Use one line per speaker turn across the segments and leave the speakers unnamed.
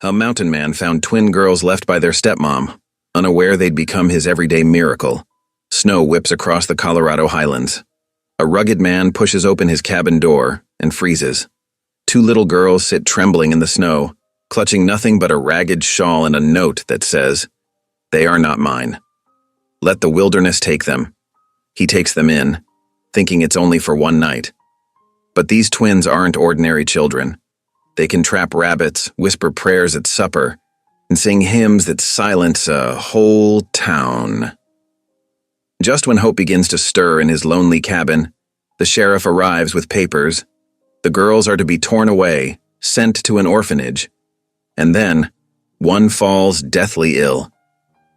A mountain man found twin girls left by their stepmom, unaware they'd become his everyday miracle. Snow whips across the Colorado highlands. A rugged man pushes open his cabin door and freezes. Two little girls sit trembling in the snow, clutching nothing but a ragged shawl and a note that says, "They are not mine. Let the wilderness take them." He takes them in, thinking it's only for one night. But these twins aren't ordinary children. They can trap rabbits, whisper prayers at supper, and sing hymns that silence a whole town. Just when hope begins to stir in his lonely cabin, the sheriff arrives with papers. The girls are to be torn away, sent to an orphanage. And then, one falls deathly ill.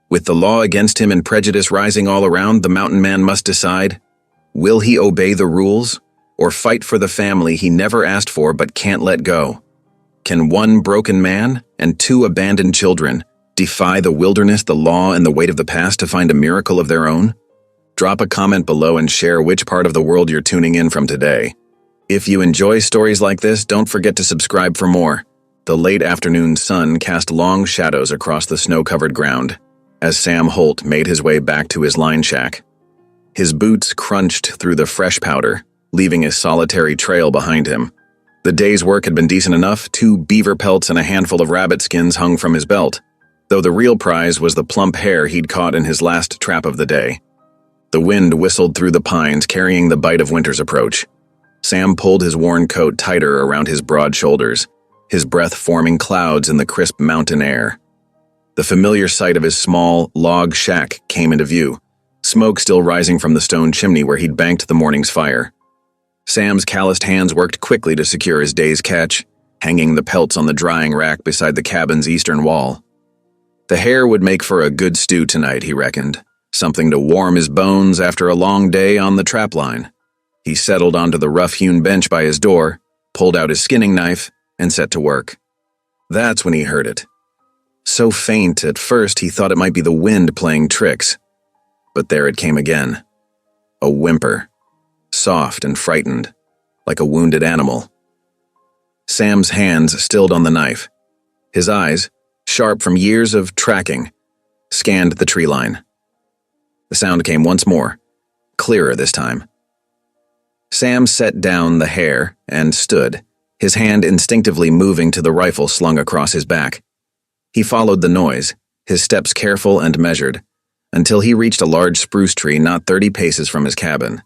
With the law against him and prejudice rising all around, the mountain man must decide, will he obey the rules, or fight for the family he never asked for but can't let go? Can one broken man and two abandoned children defy the wilderness, the law, and the weight of the past to find a miracle of their own? Drop a comment below and share which part of the world you're tuning in from today. If you enjoy stories like this, don't forget to subscribe for more. The late afternoon sun cast long shadows across the snow-covered ground as Sam Holt made his way back to his line shack. His boots crunched through the fresh powder, leaving a solitary trail behind him. The day's work had been decent enough. 2 beaver pelts and a handful of rabbit skins hung from his belt, though the real prize was the plump hare he'd caught in his last trap of the day. The wind whistled through the pines, carrying the bite of winter's approach. Sam pulled his worn coat tighter around his broad shoulders, his breath forming clouds in the crisp mountain air. The familiar sight of his small, log shack came into view, smoke still rising from the stone chimney where he'd banked the morning's fire. Sam's calloused hands worked quickly to secure his day's catch, hanging the pelts on the drying rack beside the cabin's eastern wall. The hare would make for a good stew tonight, he reckoned, something to warm his bones after a long day on the trapline. He settled onto the rough-hewn bench by his door, pulled out his skinning knife, and set to work. That's when he heard it. So faint at first he thought it might be the wind playing tricks. But there it came again. A whimper, soft and frightened, like a wounded animal. Sam's hands stilled on the knife. His eyes, sharp from years of tracking, scanned the tree line. The sound came once more, clearer this time. Sam set down the hare and stood, his hand instinctively moving to the rifle slung across his back. He followed the noise, his steps careful and measured, until he reached a large spruce tree not 30 paces from his cabin.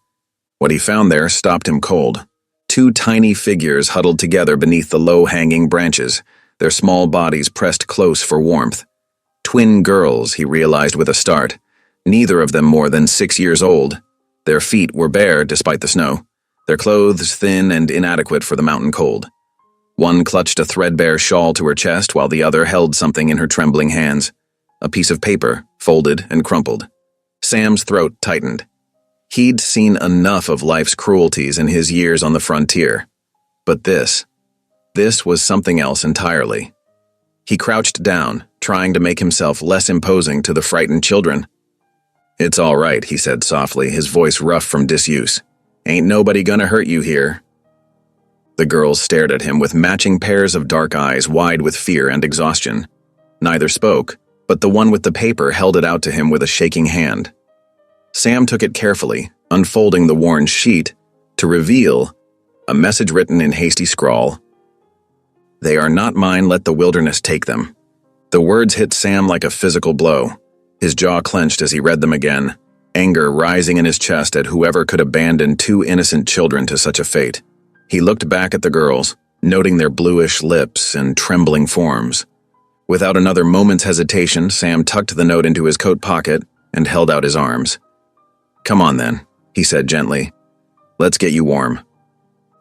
What he found there stopped him cold. 2 tiny figures huddled together beneath the low-hanging branches, their small bodies pressed close for warmth. Twin girls, he realized with a start, neither of them more than 6 years old. Their feet were bare despite the snow, their clothes thin and inadequate for the mountain cold. One clutched a threadbare shawl to her chest while the other held something in her trembling hands, a piece of paper, folded and crumpled. Sam's throat tightened. He'd seen enough of life's cruelties in his years on the frontier. But this was something else entirely. He crouched down, trying to make himself less imposing to the frightened children. "It's all right," he said softly, his voice rough from disuse. "Ain't nobody gonna hurt you here." The girls stared at him with matching pairs of dark eyes wide with fear and exhaustion. Neither spoke, but the one with the paper held it out to him with a shaking hand. Sam took it carefully, unfolding the worn sheet, to reveal a message written in hasty scrawl. "They are not mine, let the wilderness take them." The words hit Sam like a physical blow. His jaw clenched as he read them again, anger rising in his chest at whoever could abandon 2 innocent children to such a fate. He looked back at the girls, noting their bluish lips and trembling forms. Without another moment's hesitation, Sam tucked the note into his coat pocket and held out his arms. "Come on then," he said gently. "Let's get you warm."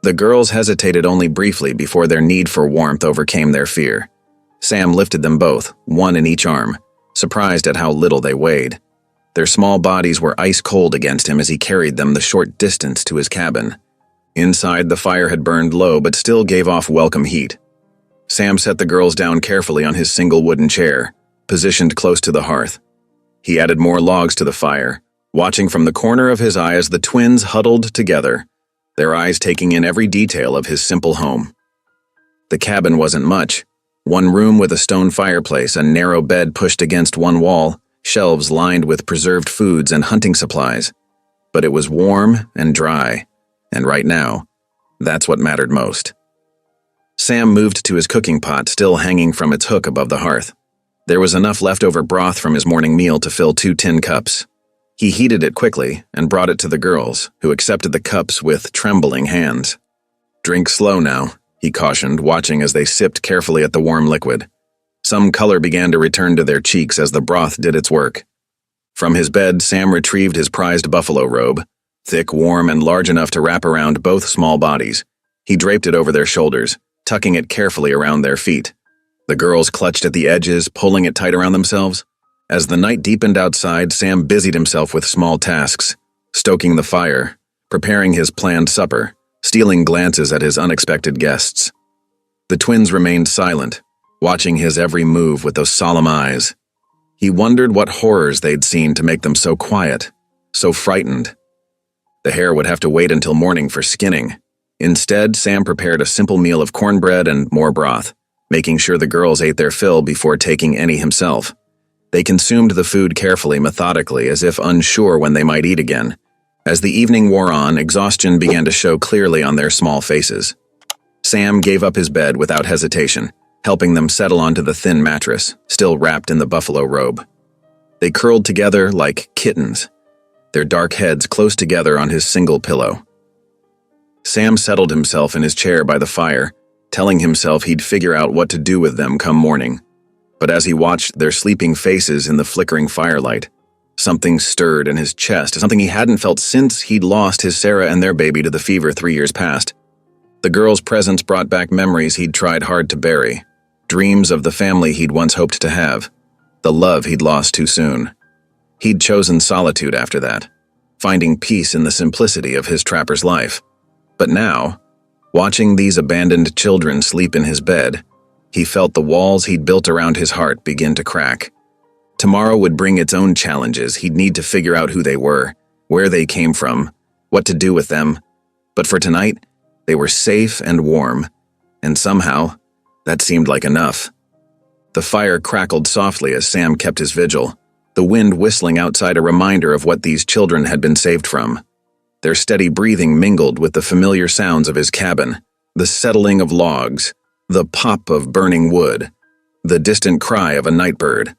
The girls hesitated only briefly before their need for warmth overcame their fear. Sam lifted them both, one in each arm, surprised at how little they weighed. Their small bodies were ice cold against him as he carried them the short distance to his cabin. Inside, the fire had burned low but still gave off welcome heat. Sam set the girls down carefully on his single wooden chair, positioned close to the hearth. He added more logs to the fire, watching from the corner of his eye as the twins huddled together, their eyes taking in every detail of his simple home. The cabin wasn't much, One room with a stone fireplace, a narrow bed pushed against one wall, shelves lined with preserved foods and hunting supplies. But it was warm and dry, and right now, that's what mattered most. Sam moved to his cooking pot, still hanging from its hook above the hearth. There was enough leftover broth from his morning meal to fill 2 tin cups. He heated it quickly and brought it to the girls, who accepted the cups with trembling hands. "Drink slow now," he cautioned, watching as they sipped carefully at the warm liquid. Some color began to return to their cheeks as the broth did its work. From his bed, Sam retrieved his prized buffalo robe, thick, warm, and large enough to wrap around both small bodies. He draped it over their shoulders, tucking it carefully around their feet. The girls clutched at the edges, pulling it tight around themselves. As the night deepened outside, Sam busied himself with small tasks, stoking the fire, preparing his planned supper, stealing glances at his unexpected guests. The twins remained silent, watching his every move with those solemn eyes. He wondered what horrors they'd seen to make them so quiet, so frightened. The hair would have to wait until morning for skinning. Instead, Sam prepared a simple meal of cornbread and more broth, making sure the girls ate their fill before taking any himself. They consumed the food carefully, methodically, as if unsure when they might eat again. As the evening wore on, exhaustion began to show clearly on their small faces. Sam gave up his bed without hesitation, helping them settle onto the thin mattress, still wrapped in the buffalo robe. They curled together like kittens, their dark heads close together on his single pillow. Sam settled himself in his chair by the fire, telling himself he'd figure out what to do with them come morning. But as he watched their sleeping faces in the flickering firelight, something stirred in his chest, something he hadn't felt since he'd lost his Sarah and their baby to the fever 3 years past. The girl's presence brought back memories he'd tried hard to bury, dreams of the family he'd once hoped to have, the love he'd lost too soon. He'd chosen solitude after that, finding peace in the simplicity of his trapper's life. But now, watching these abandoned children sleep in his bed, he felt the walls he'd built around his heart begin to crack. Tomorrow would bring its own challenges. He'd need to figure out who they were, where they came from, what to do with them. But for tonight, they were safe and warm, and somehow, that seemed like enough. The fire crackled softly as Sam kept his vigil, the wind whistling outside a reminder of what these children had been saved from. Their steady breathing mingled with the familiar sounds of his cabin, the settling of logs, the pop of burning wood, the distant cry of a night bird.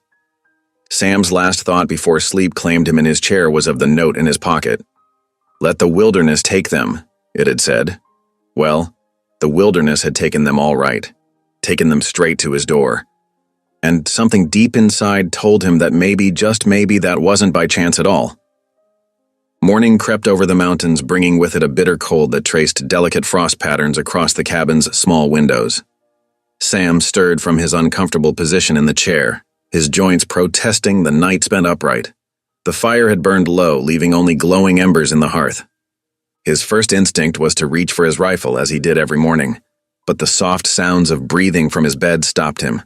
Sam's last thought before sleep claimed him in his chair was of the note in his pocket. "Let the wilderness take them," it had said. Well, the wilderness had taken them all right, taken them straight to his door. And something deep inside told him that maybe, just maybe, that wasn't by chance at all. Morning crept over the mountains, bringing with it a bitter cold that traced delicate frost patterns across the cabin's small windows. Sam stirred from his uncomfortable position in the chair, his joints protesting the night spent upright. The fire had burned low, leaving only glowing embers in the hearth. His first instinct was to reach for his rifle, as he did every morning, but the soft sounds of breathing from his bed stopped him.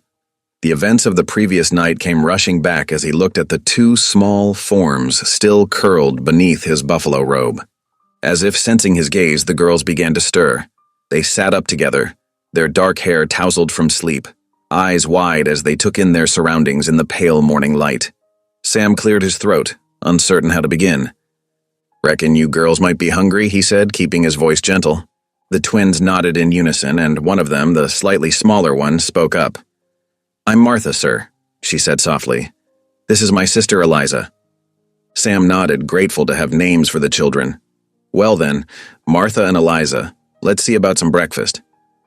The events of the previous night came rushing back as he looked at the 2 small forms still curled beneath his buffalo robe. As if sensing his gaze, the girls began to stir. They sat up together, their dark hair tousled from sleep, eyes wide as they took in their surroundings in the pale morning light. Sam cleared his throat, uncertain how to begin. "Reckon you girls might be hungry," he said, keeping his voice gentle. The twins nodded in unison, and one of them, the slightly smaller one, spoke up. "I'm Martha, sir," she said softly. "This is my sister Eliza." Sam nodded, grateful to have names for the children. "Well then, Martha and Eliza, let's see about some breakfast."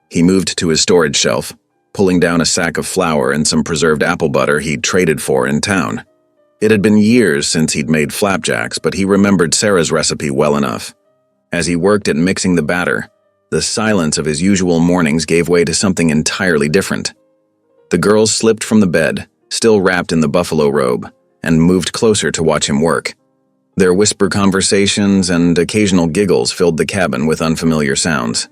He moved to his storage shelf, pulling down a sack of flour and some preserved apple butter he'd traded for in town. It had been years since he'd made flapjacks, but he remembered Sarah's recipe well enough. As he worked at mixing the batter, the silence of his usual mornings gave way to something entirely different. The girls slipped from the bed, still wrapped in the buffalo robe, and moved closer to watch him work. Their whisper conversations and occasional giggles filled the cabin with unfamiliar sounds.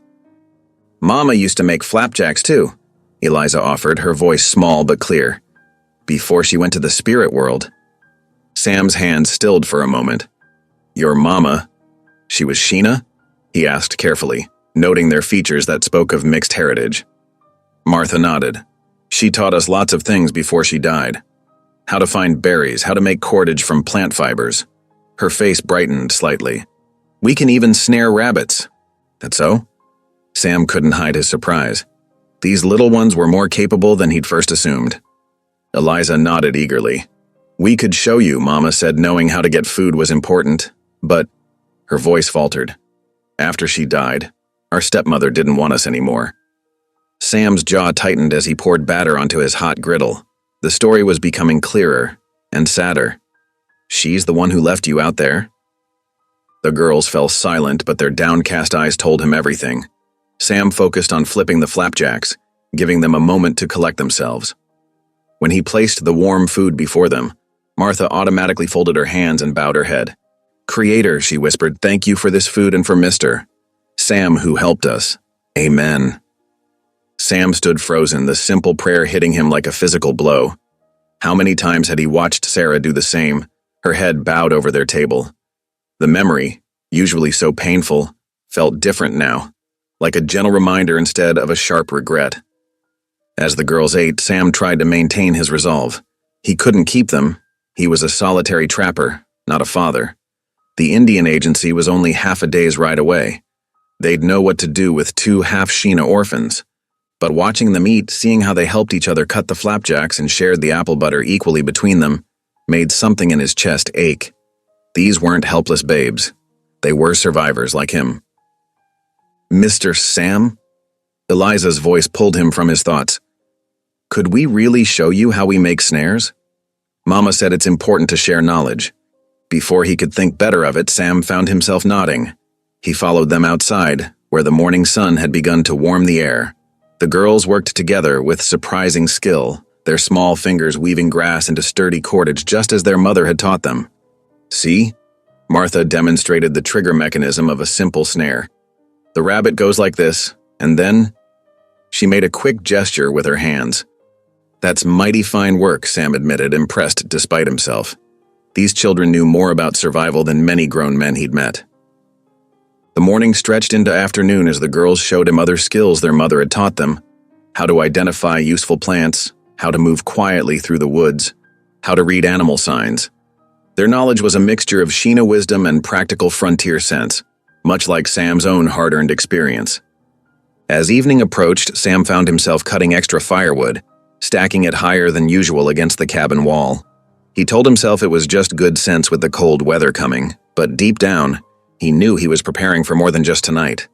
"Mama used to make flapjacks too," Eliza offered, her voice small but clear. "Before she went to the spirit world." Sam's hand stilled for a moment. "Your mama? She was Sheena?" he asked carefully, noting their features that spoke of mixed heritage. Martha nodded. She taught us lots of things before she died. How to find berries, how to make cordage from plant fibers. Her face brightened slightly. We can even snare rabbits. That so? Sam couldn't hide his surprise. These little ones were more capable than he'd first assumed. Eliza nodded eagerly. We could show you, Mama said, knowing how to get food was important, but her voice faltered. After she died, our stepmother didn't want us anymore. Sam's jaw tightened as he poured batter onto his hot griddle. The story was becoming clearer and sadder. She's the one who left you out there? The girls fell silent, but their downcast eyes told him everything. Sam focused on flipping the flapjacks, giving them a moment to collect themselves. When he placed the warm food before them, Martha automatically folded her hands and bowed her head. Creator, she whispered, thank you for this food and for Mr. Sam who helped us. Amen. Sam stood frozen, the simple prayer hitting him like a physical blow. How many times had he watched Sarah do the same, her head bowed over their table? The memory, usually so painful, felt different now, like a gentle reminder instead of a sharp regret. As the girls ate, Sam tried to maintain his resolve. He couldn't keep them. He was a solitary trapper, not a father. The Indian Agency was only half a day's ride away. They'd know what to do with 2 half-Sheena orphans. But watching them eat, seeing how they helped each other cut the flapjacks and shared the apple butter equally between them, made something in his chest ache. These weren't helpless babes. They were survivors like him. Mr. Sam? Eliza's voice pulled him from his thoughts. Could we really show you how we make snares? Mama said it's important to share knowledge. Before he could think better of it, Sam found himself nodding. He followed them outside, where the morning sun had begun to warm the air. The girls worked together with surprising skill, their small fingers weaving grass into sturdy cordage just as their mother had taught them. See? Martha demonstrated the trigger mechanism of a simple snare. The rabbit goes like this, and then… She made a quick gesture with her hands. That's mighty fine work, Sam admitted, impressed despite himself. These children knew more about survival than many grown men he'd met. The morning stretched into afternoon as the girls showed him other skills their mother had taught them. How to identify useful plants, how to move quietly through the woods, how to read animal signs. Their knowledge was a mixture of Sheena wisdom and practical frontier sense, much like Sam's own hard-earned experience. As evening approached, Sam found himself cutting extra firewood, stacking it higher than usual against the cabin wall. He told himself it was just good sense with the cold weather coming, but deep down, he knew he was preparing for more than just tonight.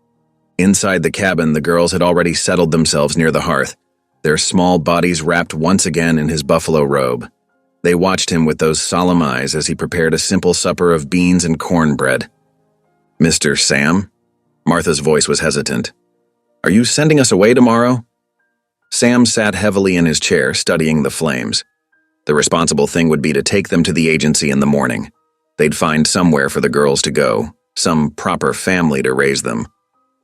Inside the cabin, the girls had already settled themselves near the hearth, their small bodies wrapped once again in his buffalo robe. They watched him with those solemn eyes as he prepared a simple supper of beans and cornbread. Mr. Sam? Martha's voice was hesitant. Are you sending us away tomorrow? Sam sat heavily in his chair, studying the flames. The responsible thing would be to take them to the agency in the morning. They'd find somewhere for the girls to go, some proper family to raise them.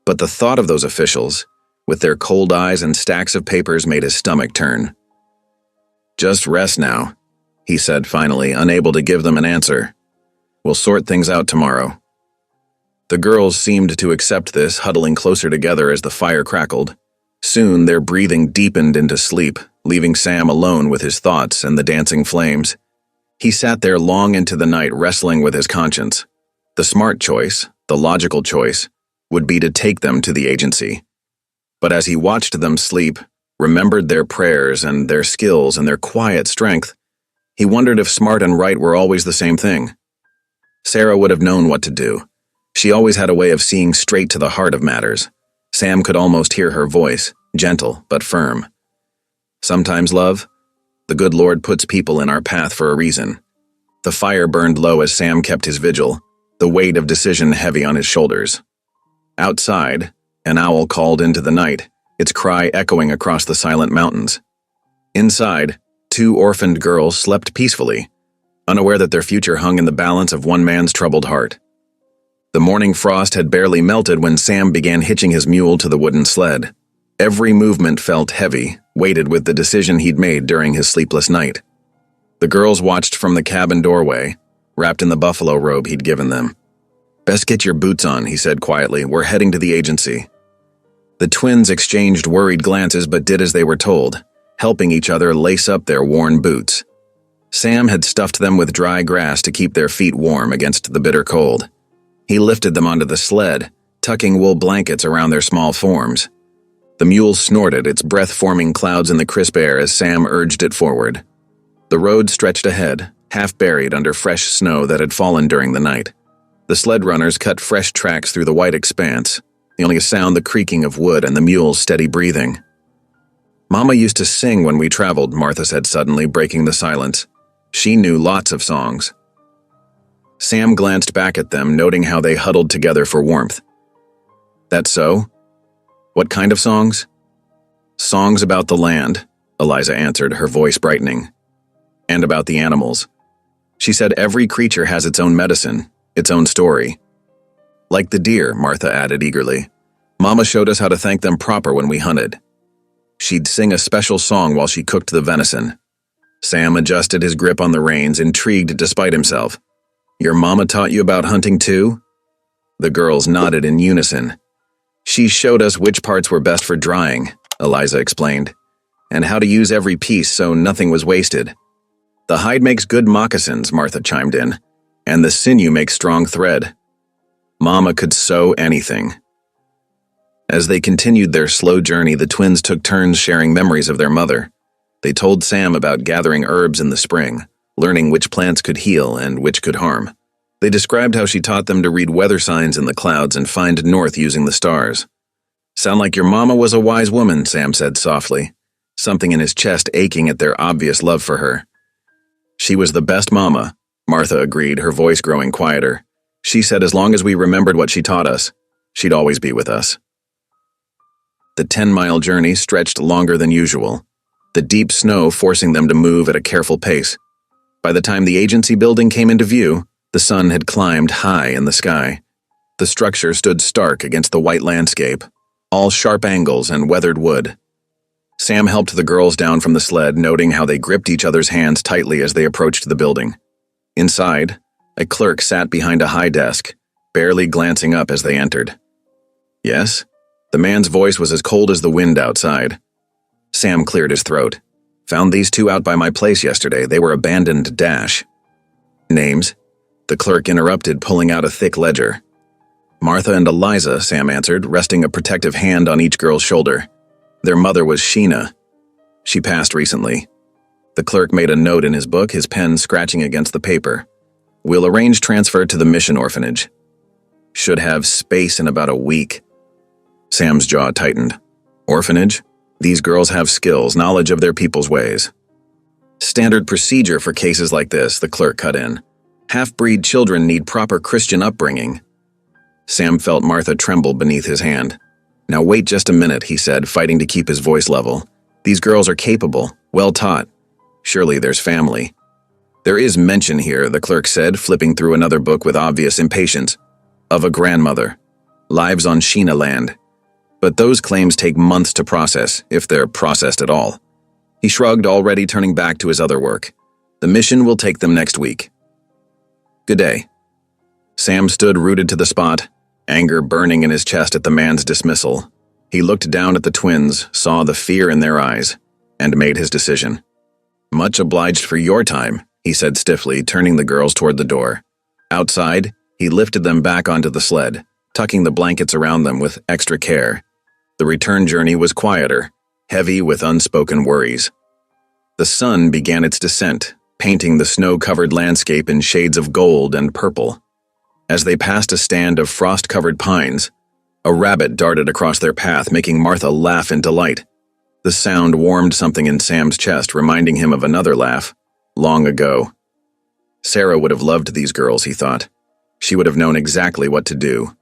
But the thought of those officials, with their cold eyes and stacks of papers, made his stomach turn. Just rest now, he said finally, unable to give them an answer. We'll sort things out tomorrow. The girls seemed to accept this, huddling closer together as the fire crackled. Soon their breathing deepened into sleep, leaving Sam alone with his thoughts and the dancing flames. He sat there long into the night, wrestling with his conscience. The smart choice, the logical choice, would be to take them to the agency. But as he watched them sleep, remembered their prayers and their skills and their quiet strength, he wondered if smart and right were always the same thing. Sarah would have known what to do. She always had a way of seeing straight to the heart of matters. Sam could almost hear her voice, gentle but firm. Sometimes, love, the good Lord puts people in our path for a reason. The fire burned low as Sam kept his vigil, the weight of decision heavy on his shoulders. Outside, an owl called into the night, its cry echoing across the silent mountains. Inside, 2 orphaned girls slept peacefully, unaware that their future hung in the balance of one man's troubled heart. The morning frost had barely melted when Sam began hitching his mule to the wooden sled. Every movement felt heavy, weighted with the decision he'd made during his sleepless night. The girls watched from the cabin doorway, wrapped in the buffalo robe he'd given them. Best get your boots on, he said quietly. We're heading to the agency. The twins exchanged worried glances but did as they were told, helping each other lace up their worn boots. Sam had stuffed them with dry grass to keep their feet warm against the bitter cold. He lifted them onto the sled, tucking wool blankets around their small forms. The mule snorted, its breath forming clouds in the crisp air as Sam urged it forward. The road stretched ahead, half buried under fresh snow that had fallen during the night. The sled runners cut fresh tracks through the white expanse, the only sound the creaking of wood and the mule's steady breathing. "Mama used to sing when we traveled," Martha said suddenly, breaking the silence. She knew lots of songs. Sam glanced back at them, noting how they huddled together for warmth. "That so? What kind of songs?" "Songs about the land," Eliza answered, her voice brightening. "And about the animals." She said every creature has its own medicine, its own story. "Like the deer," Martha added eagerly. "Mama showed us how to thank them proper when we hunted. She'd sing a special song while she cooked the venison." Sam adjusted his grip on the reins, intrigued despite himself. "Your mama taught you about hunting too?" The girls nodded in unison. "She showed us which parts were best for drying," Eliza explained, "and how to use every piece so nothing was wasted." "The hide makes good moccasins," Martha chimed in, "and the sinew makes strong thread. Mama could sew anything." As they continued their slow journey, the twins took turns sharing memories of their mother. They told Sam about gathering herbs in the spring, learning which plants could heal and which could harm. They described how she taught them to read weather signs in the clouds and find north using the stars. "Sound like your mama was a wise woman," Sam said softly, something in his chest aching at their obvious love for her. "She was the best mama," Martha agreed, her voice growing quieter. "She said as long as we remembered what she taught us, she'd always be with us." The 10-mile journey stretched longer than usual, the deep snow forcing them to move at a careful pace. By the time the agency building came into view, the sun had climbed high in the sky. The structure stood stark against the white landscape, all sharp angles and weathered wood. Sam helped the girls down from the sled, noting how they gripped each other's hands tightly as they approached the building. Inside, a clerk sat behind a high desk, barely glancing up as they entered. "Yes?" The man's voice was as cold as the wind outside. Sam cleared his throat. "Found these two out by my place yesterday. They were abandoned dash." "Names?" The clerk interrupted, pulling out a thick ledger. "Martha and Eliza," Sam answered, resting a protective hand on each girl's shoulder. "Their mother was Sheena. She passed recently." The clerk made a note in his book, his pen scratching against the paper. "We'll arrange transfer to the mission orphanage. Should have space in about a week." Sam's jaw tightened. "Orphanage? These girls have skills, knowledge of their people's ways." "Standard procedure for cases like this," the clerk cut in. "Half-breed children need proper Christian upbringing." Sam felt Martha tremble beneath his hand. "Now wait just a minute," he said, fighting to keep his voice level. "These girls are capable, well-taught. Surely there's family." "There is mention here," the clerk said, flipping through another book with obvious impatience, "of a grandmother. Lives on Sheena land. But those claims take months to process, if they're processed at all." He shrugged, already turning back to his other work. "The mission will take them next week." "Good day." Sam stood rooted to the spot, anger burning in his chest at the man's dismissal. He looked down at the twins, saw the fear in their eyes, and made his decision. "Much obliged for your time," he said stiffly, turning the girls toward the door. Outside, he lifted them back onto the sled, tucking the blankets around them with extra care. The return journey was quieter, heavy with unspoken worries. The sun began its descent, painting the snow-covered landscape in shades of gold and purple. As they passed a stand of frost-covered pines, a rabbit darted across their path, making Martha laugh in delight. The sound warmed something in Sam's chest, reminding him of another laugh, long ago. Sarah would have loved these girls, he thought. She would have known exactly what to do.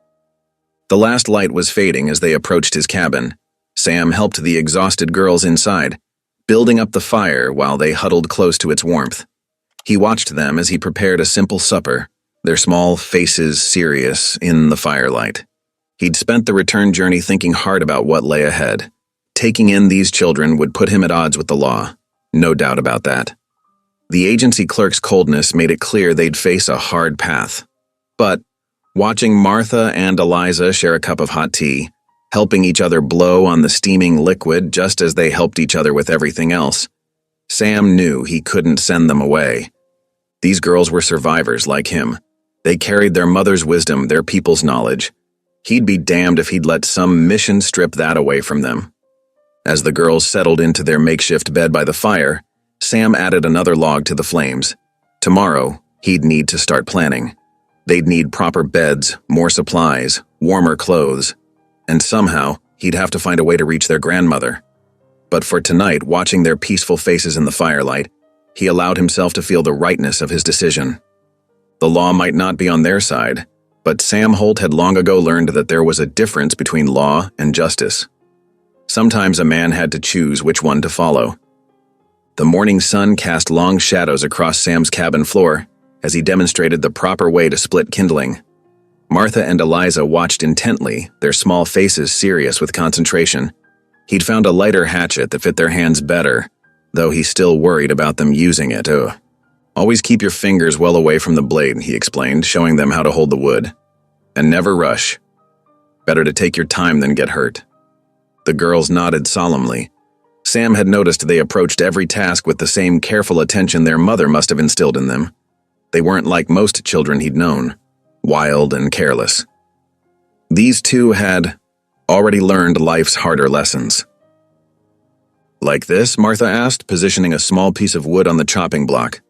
The last light was fading as they approached his cabin. Sam helped the exhausted girls inside, building up the fire while they huddled close to its warmth. He watched them as he prepared a simple supper, their small faces serious in the firelight. He'd spent the return journey thinking hard about what lay ahead. Taking in these children would put him at odds with the law, no doubt about that. The agency clerk's coldness made it clear they'd face a hard path. But watching Martha and Eliza share a cup of hot tea, helping each other blow on the steaming liquid just as they helped each other with everything else. Sam knew he couldn't send them away. These girls were survivors like him. They carried their mother's wisdom, their people's knowledge. He'd be damned if he'd let some mission strip that away from them. As the girls settled into their makeshift bed by the fire, Sam added another log to the flames. Tomorrow, he'd need to start planning. They'd need proper beds, more supplies, warmer clothes, and somehow, he'd have to find a way to reach their grandmother. But for tonight, watching their peaceful faces in the firelight, he allowed himself to feel the rightness of his decision. The law might not be on their side, but Sam Holt had long ago learned that there was a difference between law and justice. Sometimes a man had to choose which one to follow. The morning sun cast long shadows across Sam's cabin floor as he demonstrated the proper way to split kindling. Martha and Eliza watched intently, their small faces serious with concentration. He'd found a lighter hatchet that fit their hands better, though he still worried about them using it. Always keep your fingers well away from the blade, he explained, showing them how to hold the wood. And never rush. Better to take your time than get hurt. The girls nodded solemnly. Sam had noticed they approached every task with the same careful attention their mother must have instilled in them. They weren't like most children he'd known, wild and careless. These two had already learned life's harder lessons. Like this? Martha asked, positioning a small piece of wood on the chopping block.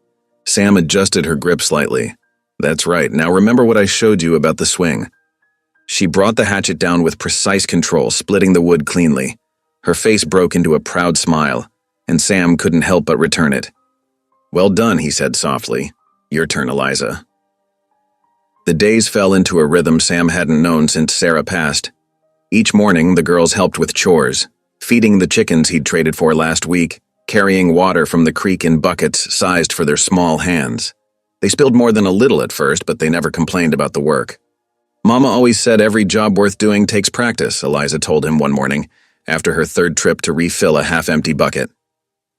Sam adjusted her grip slightly. That's right, now remember what I showed you about the swing. She brought the hatchet down with precise control, splitting the wood cleanly. Her face broke into a proud smile, and Sam couldn't help but return it. Well done, he said softly. Your turn, Eliza. The days fell into a rhythm Sam hadn't known since Sarah passed. Each morning, the girls helped with chores, feeding the chickens he'd traded for last week, carrying water from the creek in buckets sized for their small hands. They spilled more than a little at first, but they never complained about the work. Mama always said every job worth doing takes practice, Eliza told him one morning, after her third trip to refill a half-empty bucket.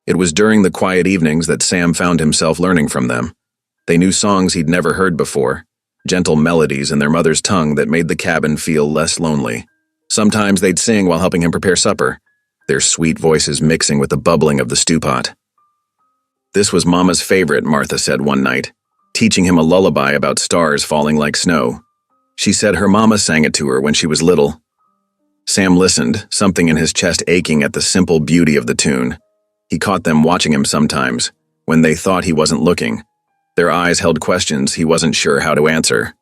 It was during the quiet evenings that Sam found himself learning from them. They knew songs he'd never heard before, gentle melodies in their mother's tongue that made the cabin feel less lonely. Sometimes they'd sing while helping him prepare supper, their sweet voices mixing with the bubbling of the stew pot. This was Mama's favorite, Martha said one night, teaching him a lullaby about stars falling like snow. She said her mama sang it to her when she was little. Sam listened, something in his chest aching at the simple beauty of the tune. He caught them watching him sometimes, when they thought he wasn't looking. Their eyes held questions he wasn't sure how to answer.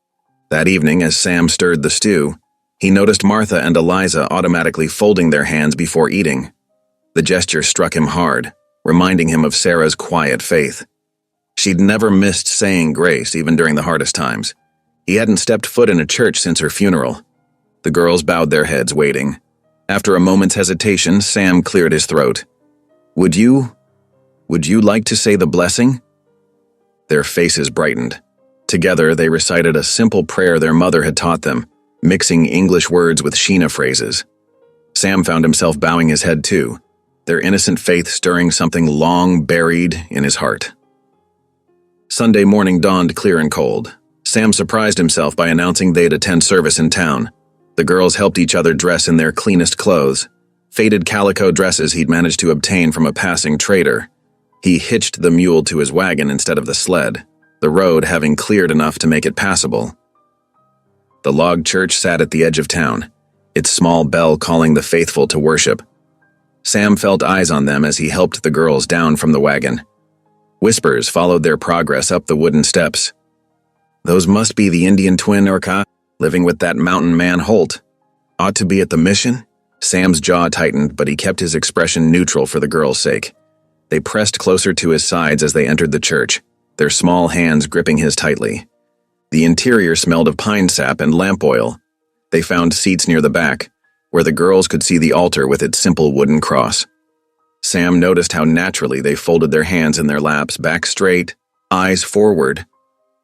That evening, as Sam stirred the stew, he noticed Martha and Eliza automatically folding their hands before eating. The gesture struck him hard, reminding him of Sarah's quiet faith. She'd never missed saying grace, even during the hardest times. He hadn't stepped foot in a church since her funeral. The girls bowed their heads, waiting. After a moment's hesitation, Sam cleared his throat. Would you like to say the blessing? Their faces brightened. Together, they recited a simple prayer their mother had taught them, mixing English words with Sheena phrases. Sam found himself bowing his head too, their innocent faith stirring something long buried in his heart. Sunday morning dawned clear and cold. Sam surprised himself by announcing they'd attend service in town. The girls helped each other dress in their cleanest clothes, faded calico dresses he'd managed to obtain from a passing trader. He hitched the mule to his wagon instead of the sled, the road having cleared enough to make it passable. The log church sat at the edge of town, its small bell calling the faithful to worship. Sam felt eyes on them as he helped the girls down from the wagon. Whispers followed their progress up the wooden steps. Those must be the Indian twin Orca, living with that mountain man Holt. Ought to be at the mission? Sam's jaw tightened, but he kept his expression neutral for the girls' sake. They pressed closer to his sides as they entered the church, their small hands gripping his tightly. The interior smelled of pine sap and lamp oil. They found seats near the back, where the girls could see the altar with its simple wooden cross. Sam noticed how naturally they folded their hands in their laps, back straight, eyes forward.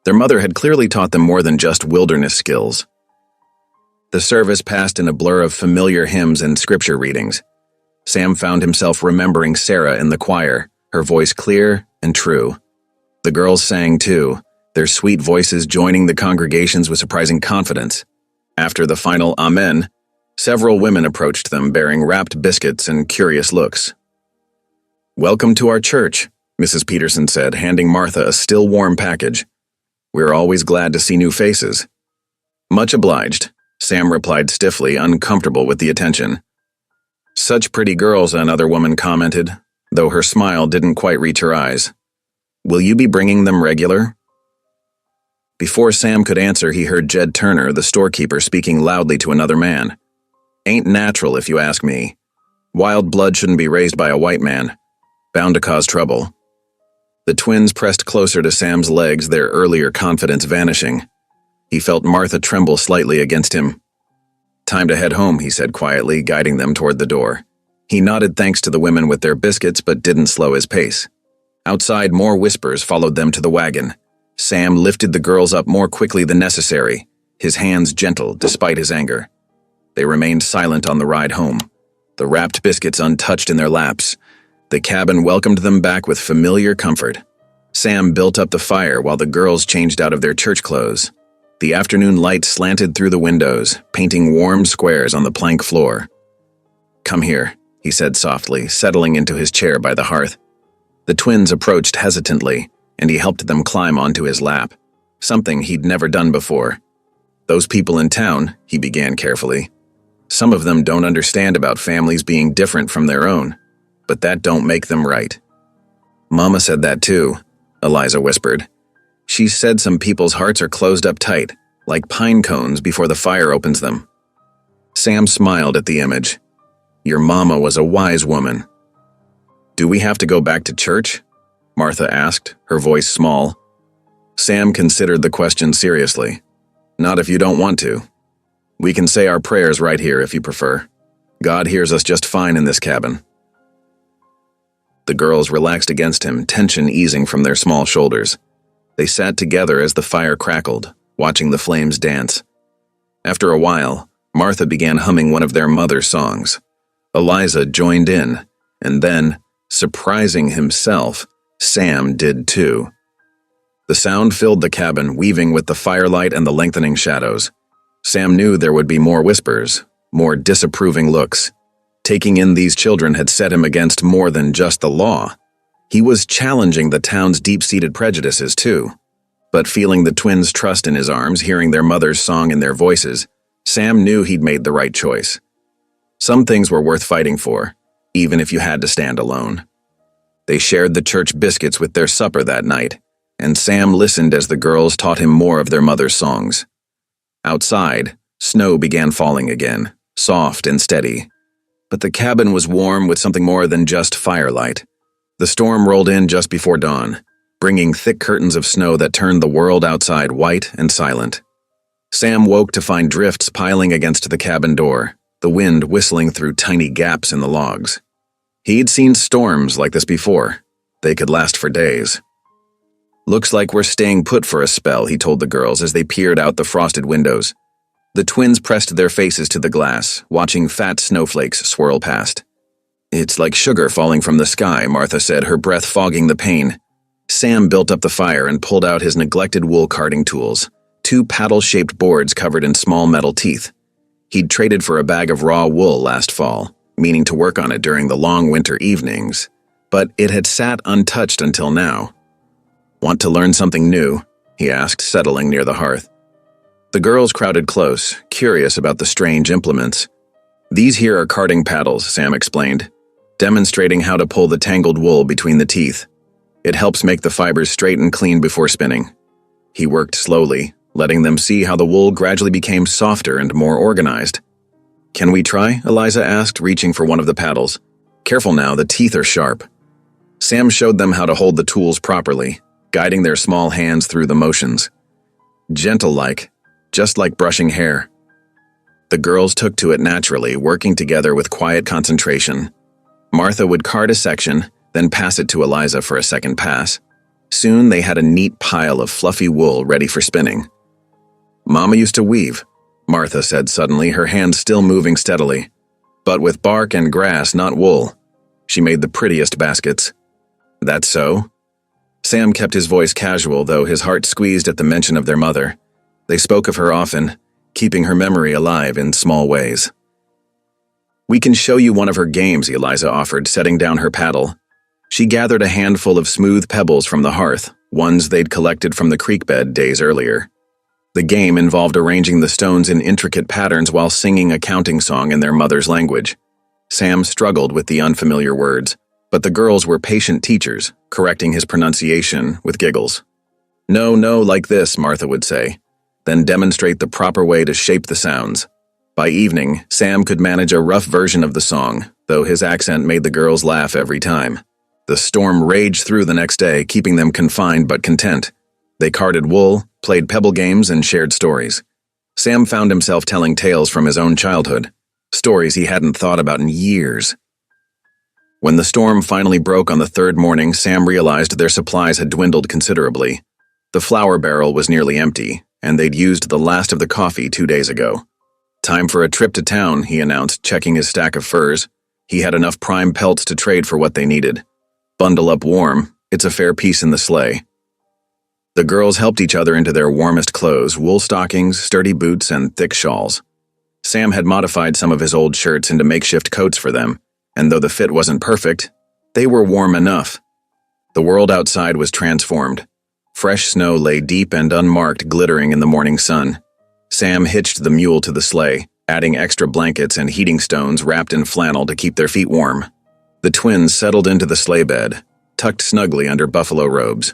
Their mother had clearly taught them more than just wilderness skills. The service passed in a blur of familiar hymns and scripture readings. Sam found himself remembering Sarah in the choir, her voice clear and true. The girls sang too, their sweet voices joining the congregations with surprising confidence. After the final Amen, Several women approached them bearing wrapped biscuits and curious looks. "Welcome to our church," Mrs. Peterson said, handing Martha a still warm package. "We're always glad to see new faces." "Much obliged," Sam replied stiffly, uncomfortable with the attention. "Such pretty girls," another woman commented, though her smile didn't quite reach her eyes. "Will you be bringing them regular?" Before Sam could answer, he heard Jed Turner, the storekeeper, speaking loudly to another man. "Ain't natural, if you ask me. Wild blood shouldn't be raised by a white man. Bound to cause trouble." The twins pressed closer to Sam's legs, their earlier confidence vanishing. He felt Martha tremble slightly against him. "Time to head home," he said quietly, guiding them toward the door. He nodded thanks to the women with their biscuits, but didn't slow his pace. Outside, more whispers followed them to the wagon. Sam lifted the girls up more quickly than necessary, his hands gentle despite his anger. They remained silent on the ride home, the wrapped biscuits untouched in their laps. The cabin welcomed them back with familiar comfort. Sam built up the fire while the girls changed out of their church clothes. The afternoon light slanted through the windows, painting warm squares on the plank floor. "Come here," he said softly, settling into his chair by the hearth. The twins approached hesitantly, and he helped them climb onto his lap, something he'd never done before. "Those people in town," he began carefully. "Some of them don't understand about families being different from their own, but that don't make them right." "Mama said that too," Eliza whispered. "She said some people's hearts are closed up tight, like pine cones before the fire opens them." Sam smiled at the image. "Your mama was a wise woman." "Do we have to go back to church?" Martha asked, her voice small. Sam considered the question seriously. "Not if you don't want to. We can say our prayers right here if you prefer. God hears us just fine in this cabin." The girls relaxed against him, tension easing from their small shoulders. They sat together as the fire crackled, watching the flames dance. After a while, Martha began humming one of their mother's songs. Eliza joined in, and then, surprising himself, Sam did too. The sound filled the cabin, weaving with the firelight and the lengthening shadows. Sam knew there would be more whispers, more disapproving looks. Taking in these children had set him against more than just the law. He was challenging the town's deep-seated prejudices too. But feeling the twins' trust in his arms, hearing their mother's song in their voices, Sam knew he'd made the right choice. Some things were worth fighting for, even if you had to stand alone. They shared the church biscuits with their supper that night, and Sam listened as the girls taught him more of their mother's songs. Outside, snow began falling again, soft and steady. But the cabin was warm with something more than just firelight. The storm rolled in just before dawn, bringing thick curtains of snow that turned the world outside white and silent. Sam woke to find drifts piling against the cabin door, the wind whistling through tiny gaps in the logs. He'd seen storms like this before. They could last for days. "Looks like we're staying put for a spell," he told the girls as they peered out the frosted windows. The twins pressed their faces to the glass, watching fat snowflakes swirl past. "It's like sugar falling from the sky," Martha said, her breath fogging the pain. Sam built up the fire and pulled out his neglected wool carding tools, 2 paddle-shaped boards covered in small metal teeth. He'd traded for a bag of raw wool last fall, meaning to work on it during the long winter evenings, but it had sat untouched until now. "Want to learn something new?" he asked, settling near the hearth. The girls crowded close, curious about the strange implements. "These here are carding paddles," Sam explained, demonstrating how to pull the tangled wool between the teeth. It helps make the fibers straight and clean before spinning. He worked slowly, letting them see how the wool gradually became softer and more organized. "Can we try?" Eliza asked, reaching for one of the paddles. "Careful now, the teeth are sharp." Sam showed them how to hold the tools properly, guiding their small hands through the motions. Gentle-like, just like brushing hair. The girls took to it naturally, working together with quiet concentration. Martha would card a section, then pass it to Eliza for a second pass. Soon they had a neat pile of fluffy wool ready for spinning. "Mama used to weave," Martha said suddenly, her hands still moving steadily. "But with bark and grass, not wool. She made the prettiest baskets." "That's so?" Sam kept his voice casual, though his heart squeezed at the mention of their mother. They spoke of her often, keeping her memory alive in small ways. We can show you one of her games, Eliza offered, setting down her paddle. She gathered a handful of smooth pebbles from the hearth, ones they'd collected from the creek bed days earlier. The game involved arranging the stones in intricate patterns while singing a counting song in their mother's language. Sam struggled with the unfamiliar words, but the girls were patient teachers, correcting his pronunciation with giggles. No, like this, Martha would say, then demonstrate the proper way to shape the sounds. By evening, Sam could manage a rough version of the song, though his accent made the girls laugh every time. The storm raged through the next day, keeping them confined but content. They carded wool, played pebble games, and shared stories. Sam found himself telling tales from his own childhood, stories he hadn't thought about in years. When the storm finally broke on the third morning, Sam realized their supplies had dwindled considerably. The flour barrel was nearly empty, and they'd used the last of the coffee 2 days ago. Time for a trip to town, he announced, checking his stack of furs. He had enough prime pelts to trade for what they needed. Bundle up warm, it's a fair piece in the sleigh. The girls helped each other into their warmest clothes, wool stockings, sturdy boots, and thick shawls. Sam had modified some of his old shirts into makeshift coats for them, and though the fit wasn't perfect, they were warm enough. The world outside was transformed. Fresh snow lay deep and unmarked, glittering in the morning sun. Sam hitched the mule to the sleigh, adding extra blankets and heating stones wrapped in flannel to keep their feet warm. The twins settled into the sleigh bed, tucked snugly under buffalo robes.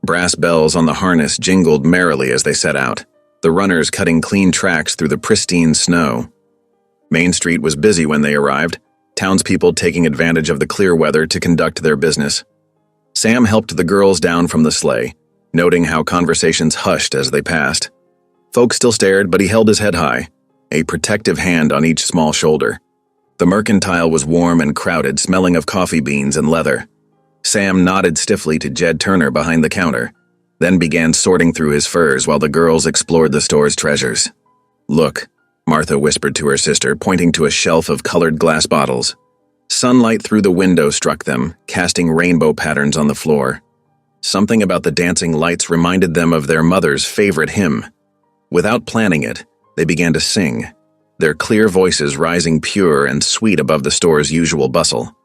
Brass bells on the harness jingled merrily as they set out, the runners cutting clean tracks through the pristine snow. Main Street was busy when they arrived, townspeople taking advantage of the clear weather to conduct their business. Sam helped the girls down from the sleigh, noting how conversations hushed as they passed. Folks still stared, but he held his head high, a protective hand on each small shoulder. The mercantile was warm and crowded, smelling of coffee beans and leather. Sam nodded stiffly to Jed Turner behind the counter, then began sorting through his furs while the girls explored the store's treasures. Look, Martha whispered to her sister, pointing to a shelf of colored glass bottles. Sunlight through the window struck them, casting rainbow patterns on the floor. Something about the dancing lights reminded them of their mother's favorite hymn. Without planning it, they began to sing, their clear voices rising pure and sweet above the store's usual bustle.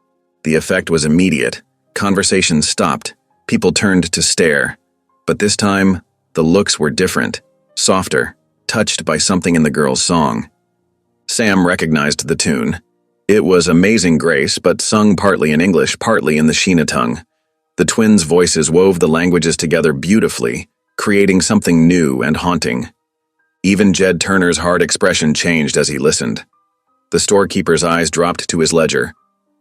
The effect was immediate. Conversation stopped. People turned to stare. But this time, the looks were different, softer, touched by something in the girl's song. Sam recognized the tune. It was Amazing Grace, but sung partly in English, partly in the Sheena tongue. The twins' voices wove the languages together beautifully, creating something new and haunting. Even Jed Turner's hard expression changed as he listened. The storekeeper's eyes dropped to his ledger,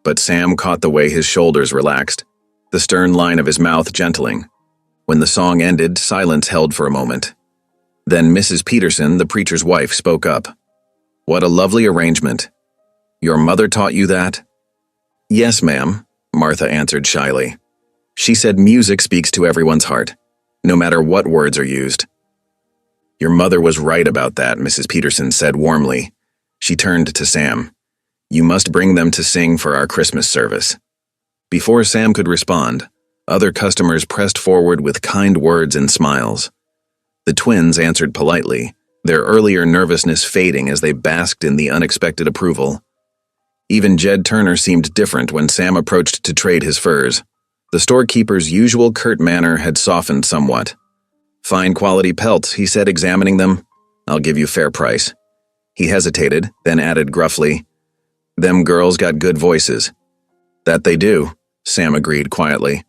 but Sam caught the way his shoulders relaxed, the stern line of his mouth gentling. When the song ended, silence held for a moment. Then Mrs. Peterson, the preacher's wife, spoke up. "What a lovely arrangement. Your mother taught you that?" "Yes, ma'am," Martha answered shyly. "She said music speaks to everyone's heart, no matter what words are used." "Your mother was right about that," Mrs. Peterson said warmly. She turned to Sam. "You must bring them to sing for our Christmas service." Before Sam could respond, other customers pressed forward with kind words and smiles. The twins answered politely, their earlier nervousness fading as they basked in the unexpected approval. Even Jed Turner seemed different when Sam approached to trade his furs. The storekeeper's usual curt manner had softened somewhat. "Fine quality pelts," he said, examining them. "I'll give you fair price." He hesitated, then added gruffly, "Them girls got good voices." "That they do," Sam agreed quietly.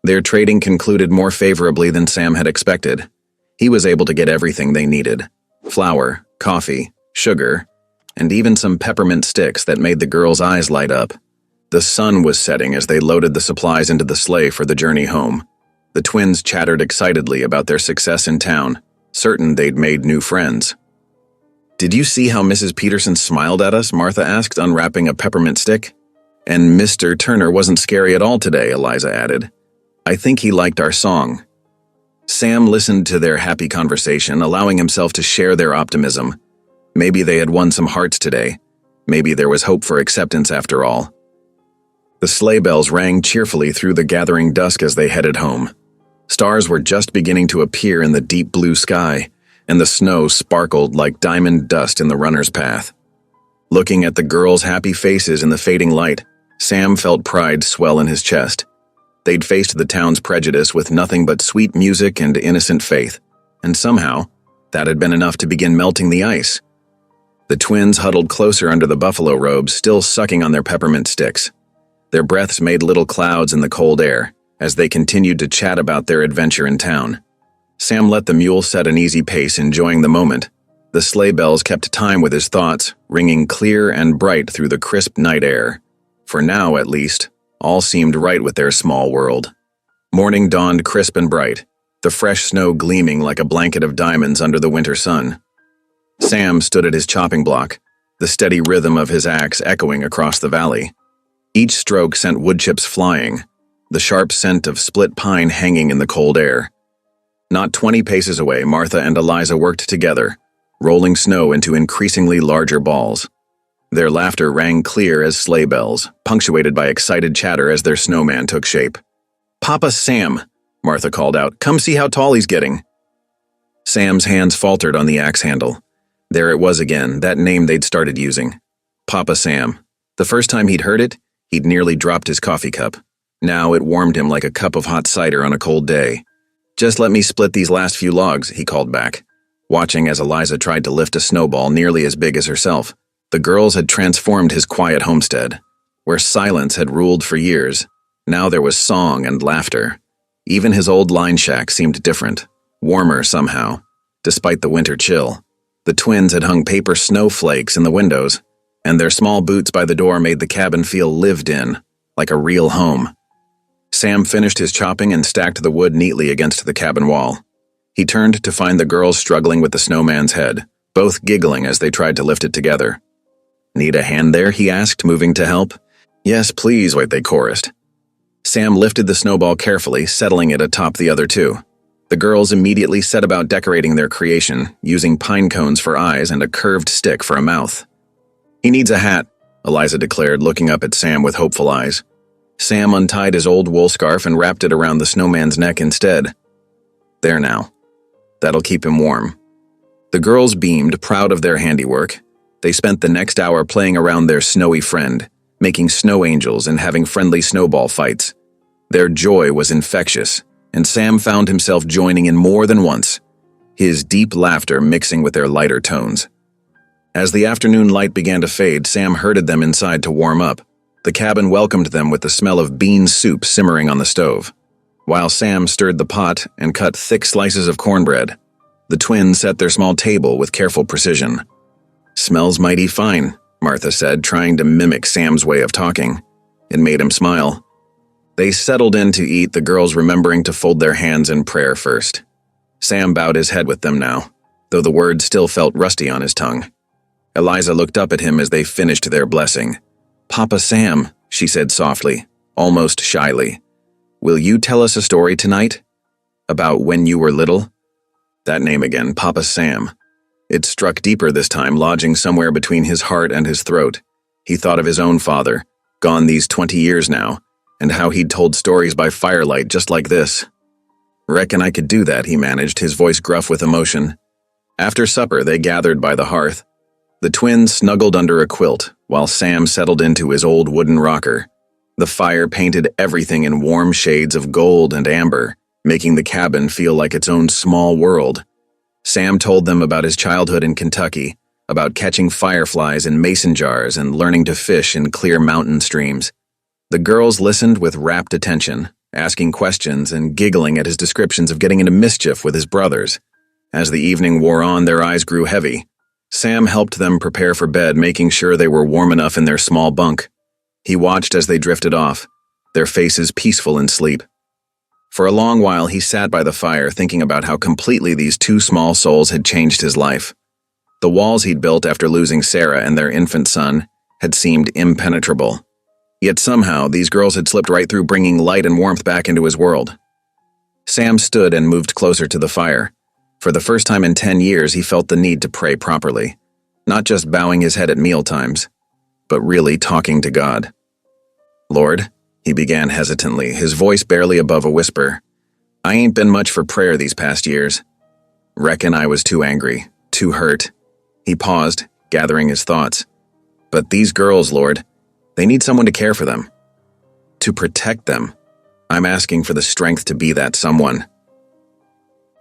Their trading concluded more favorably than Sam had expected. He was able to get everything they needed: flour, coffee, sugar, and even some peppermint sticks that made the girls' eyes light up. The sun was setting as they loaded the supplies into the sleigh for the journey home. The twins chattered excitedly about their success in town, certain they'd made new friends. "Did you see how Mrs. Peterson smiled at us?" Martha asked, unwrapping a peppermint stick. "And Mr. Turner wasn't scary at all today," Eliza added. "I think he liked our song." Sam listened to their happy conversation, allowing himself to share their optimism. Maybe they had won some hearts today. Maybe there was hope for acceptance after all. The sleigh bells rang cheerfully through the gathering dusk as they headed home. Stars were just beginning to appear in the deep blue sky, and the snow sparkled like diamond dust in the runner's path. Looking at the girls' happy faces in the fading light, Sam felt pride swell in his chest. They'd faced the town's prejudice with nothing but sweet music and innocent faith, and somehow, that had been enough to begin melting the ice. The twins huddled closer under the buffalo robes, still sucking on their peppermint sticks. Their breaths made little clouds in the cold air as they continued to chat about their adventure in town. Sam let the mule set an easy pace, enjoying the moment. The sleigh bells kept time with his thoughts, ringing clear and bright through the crisp night air. For now, at least, all seemed right with their small world. Morning dawned crisp and bright, the fresh snow gleaming like a blanket of diamonds under the winter sun. Sam stood at his chopping block, the steady rhythm of his axe echoing across the valley. Each stroke sent wood chips flying, the sharp scent of split pine hanging in the cold air. Not 20 paces away, Martha and Eliza worked together, rolling snow into increasingly larger balls. Their laughter rang clear as sleigh bells, punctuated by excited chatter as their snowman took shape. "Papa Sam," Martha called out, "come see how tall he's getting." Sam's hands faltered on the axe handle. There it was again, that name they'd started using. Papa Sam. The first time he'd heard it, he'd nearly dropped his coffee cup. Now it warmed him like a cup of hot cider on a cold day. "Just let me split these last few logs," he called back, watching as Eliza tried to lift a snowball nearly as big as herself. The girls had transformed his quiet homestead. Where silence had ruled for years, now there was song and laughter. Even his old line shack seemed different, warmer somehow, despite the winter chill. The twins had hung paper snowflakes in the windows, and their small boots by the door made the cabin feel lived in, like a real home. Sam finished his chopping and stacked the wood neatly against the cabin wall. He turned to find the girls struggling with the snowman's head, both giggling as they tried to lift it together. "Need a hand there?" he asked, moving to help. "Yes, please," they chorused. Sam lifted the snowball carefully, settling it atop the other two. The girls immediately set about decorating their creation, using pine cones for eyes and a curved stick for a mouth. "He needs a hat," Eliza declared, looking up at Sam with hopeful eyes. Sam untied his old wool scarf and wrapped it around the snowman's neck instead. "There now. That'll keep him warm." The girls beamed, proud of their handiwork. They spent the next hour playing around their snowy friend, making snow angels and having friendly snowball fights. Their joy was infectious, and Sam found himself joining in more than once, his deep laughter mixing with their lighter tones. As the afternoon light began to fade, Sam herded them inside to warm up. The cabin welcomed them with the smell of bean soup simmering on the stove. While Sam stirred the pot and cut thick slices of cornbread, the twins set their small table with careful precision. "Smells mighty fine," Martha said, trying to mimic Sam's way of talking. It made him smile. They settled in to eat, the girls remembering to fold their hands in prayer first. Sam bowed his head with them now, though the words still felt rusty on his tongue. Eliza looked up at him as they finished their blessing. "Papa Sam," she said softly, almost shyly, "will you tell us a story tonight? About when you were little?" That name again, Papa Sam. It struck deeper this time, lodging somewhere between his heart and his throat. He thought of his own father, gone these 20 years now, and how he'd told stories by firelight just like this. "Reckon I could do that," he managed, his voice gruff with emotion. After supper, they gathered by the hearth. The twins snuggled under a quilt, while Sam settled into his old wooden rocker. The fire painted everything in warm shades of gold and amber, making the cabin feel like its own small world. Sam told them about his childhood in Kentucky, about catching fireflies in mason jars and learning to fish in clear mountain streams. The girls listened with rapt attention, asking questions and giggling at his descriptions of getting into mischief with his brothers. As the evening wore on, their eyes grew heavy. Sam helped them prepare for bed, making sure they were warm enough in their small bunk. He watched as they drifted off, their faces peaceful in sleep. For a long while, he sat by the fire thinking about how completely these two small souls had changed his life. The walls he'd built after losing Sarah and their infant son had seemed impenetrable. Yet somehow, these girls had slipped right through, bringing light and warmth back into his world. Sam stood and moved closer to the fire. For the first time in 10 years, he felt the need to pray properly, not just bowing his head at mealtimes, but really talking to God. "Lord," he began hesitantly, his voice barely above a whisper, "I ain't been much for prayer these past years. Reckon I was too angry, too hurt." He paused, gathering his thoughts. But these girls, Lord, they need someone to care for them, to protect them. I'm asking for the strength to be that someone."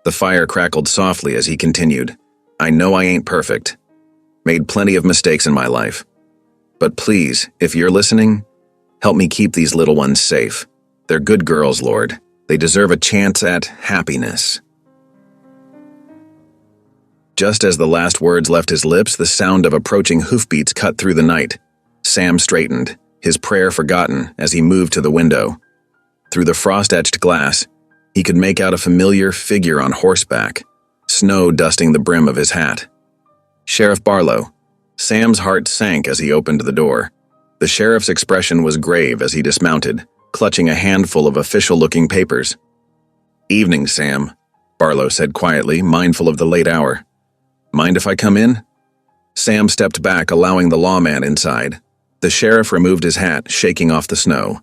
The fire crackled softly as he continued. "I know I ain't perfect. Made plenty of mistakes in my life. But please, if you're listening, help me keep these little ones safe. They're good girls, Lord. They deserve a chance at happiness." Just as the last words left his lips, the sound of approaching hoofbeats cut through the night. Sam straightened, his prayer forgotten, as he moved to the window. Through the frost-etched glass, he could make out a familiar figure on horseback, snow dusting the brim of his hat. Sheriff Barlow. Sam's heart sank as he opened the door. The sheriff's expression was grave as he dismounted, clutching a handful of official-looking papers. "Evening, Sam," Barlow said quietly, mindful of the late hour. "Mind if I come in?" Sam stepped back, allowing the lawman inside. The sheriff removed his hat, shaking off the snow.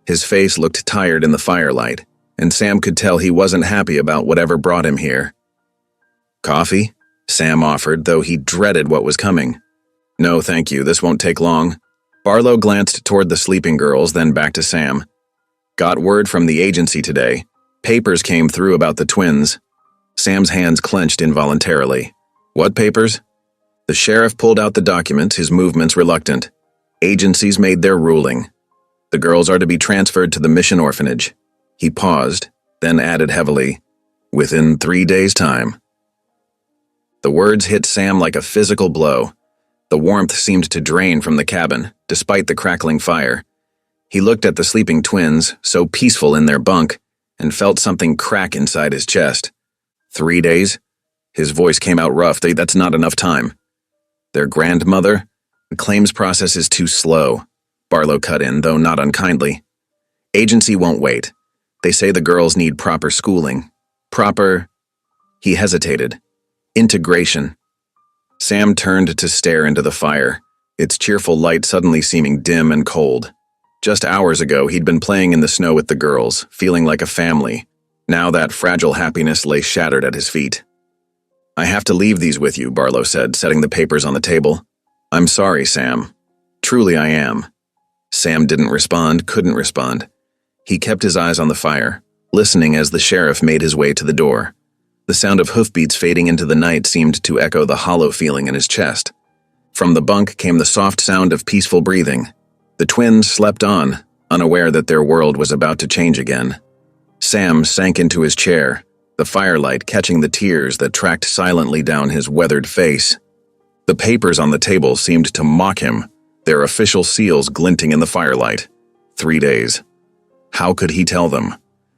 His face looked tired in the firelight, and Sam could tell he wasn't happy about whatever brought him here. "Coffee?" Sam offered, though he dreaded what was coming. "No, thank you, this won't take long." Barlow glanced toward the sleeping girls, then back to Sam. "Got word from the agency today. Papers came through about the twins." Sam's hands clenched involuntarily. "What papers?" The sheriff pulled out the document, his movements reluctant. "Agencies made their ruling. The girls are to be transferred to the Mission Orphanage." He paused, then added heavily, "Within 3 days' time." The words hit Sam like a physical blow. The warmth seemed to drain from the cabin, despite the crackling fire. He looked at the sleeping twins, so peaceful in their bunk, and felt something crack inside his chest. 3 days? His voice came out rough. That's not enough time. Their grandmother? The claims process is too slow. Barlow cut in, though not unkindly. Agency won't wait. They say the girls need proper schooling. He hesitated. Integration. Sam turned to stare into the fire, its cheerful light suddenly seeming dim and cold. Just hours ago, he'd been playing in the snow with the girls, feeling like a family. Now that fragile happiness lay shattered at his feet. "I have to leave these with you," Barlow said, setting the papers on the table. "I'm sorry, Sam. Truly I am." Sam didn't respond, couldn't respond. He kept his eyes on the fire, listening as the sheriff made his way to the door. The sound of hoofbeats fading into the night seemed to echo the hollow feeling in his chest. From the bunk came the soft sound of peaceful breathing. The twins slept on, unaware that their world was about to change again. Sam sank into his chair, the firelight catching the tears that tracked silently down his weathered face. The papers on the table seemed to mock him, their official seals glinting in the firelight. 3 days. How could he tell them?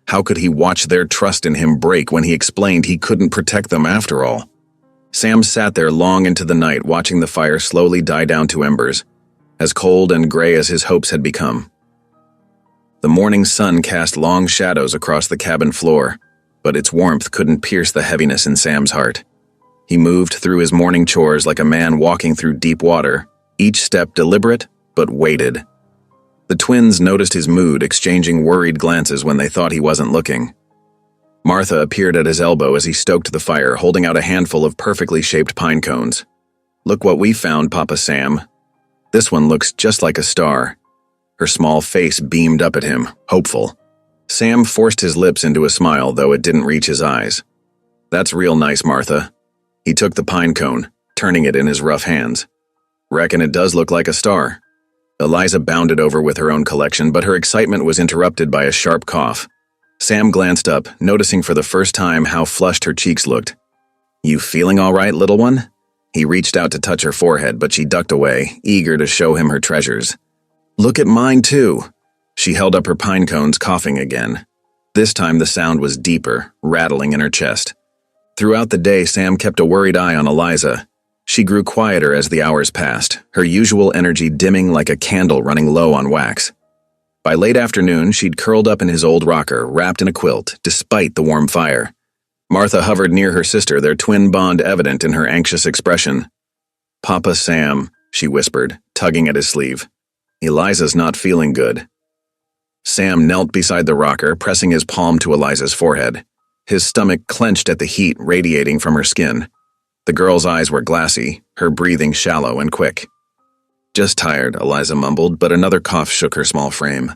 How could he watch their trust in him break when he explained he couldn't protect them after all? Sam sat there long into the night, watching the fire slowly die down to embers, as cold and gray as his hopes had become. The morning sun cast long shadows across the cabin floor, but its warmth couldn't pierce the heaviness in Sam's heart. He moved through his morning chores like a man walking through deep water, each step deliberate but weighted. The twins noticed his mood, exchanging worried glances when they thought he wasn't looking. Martha appeared at his elbow as he stoked the fire, holding out a handful of perfectly shaped pine cones. "Look what we found, Papa Sam. This one looks just like a star." Her small face beamed up at him, hopeful. Sam forced his lips into a smile, though it didn't reach his eyes. "That's real nice, Martha." He took the pine cone, turning it in his rough hands. "Reckon it does look like a star." Eliza bounded over with her own collection, but her excitement was interrupted by a sharp cough. Sam glanced up, noticing for the first time how flushed her cheeks looked. "You feeling all right, little one?" He reached out to touch her forehead, but she ducked away, eager to show him her treasures. "Look at mine, too." She held up her pine cones, coughing again. This time the sound was deeper, rattling in her chest. Throughout the day, Sam kept a worried eye on Eliza. She grew quieter as the hours passed, her usual energy dimming like a candle running low on wax. By late afternoon, she'd curled up in his old rocker, wrapped in a quilt, despite the warm fire. Martha hovered near her sister, their twin bond evident in her anxious expression. "Papa Sam," she whispered, tugging at his sleeve. "Eliza's not feeling good." Sam knelt beside the rocker, pressing his palm to Eliza's forehead. His stomach clenched at the heat radiating from her skin. The girl's eyes were glassy, her breathing shallow and quick. Just tired, Eliza mumbled, but another cough shook her small frame.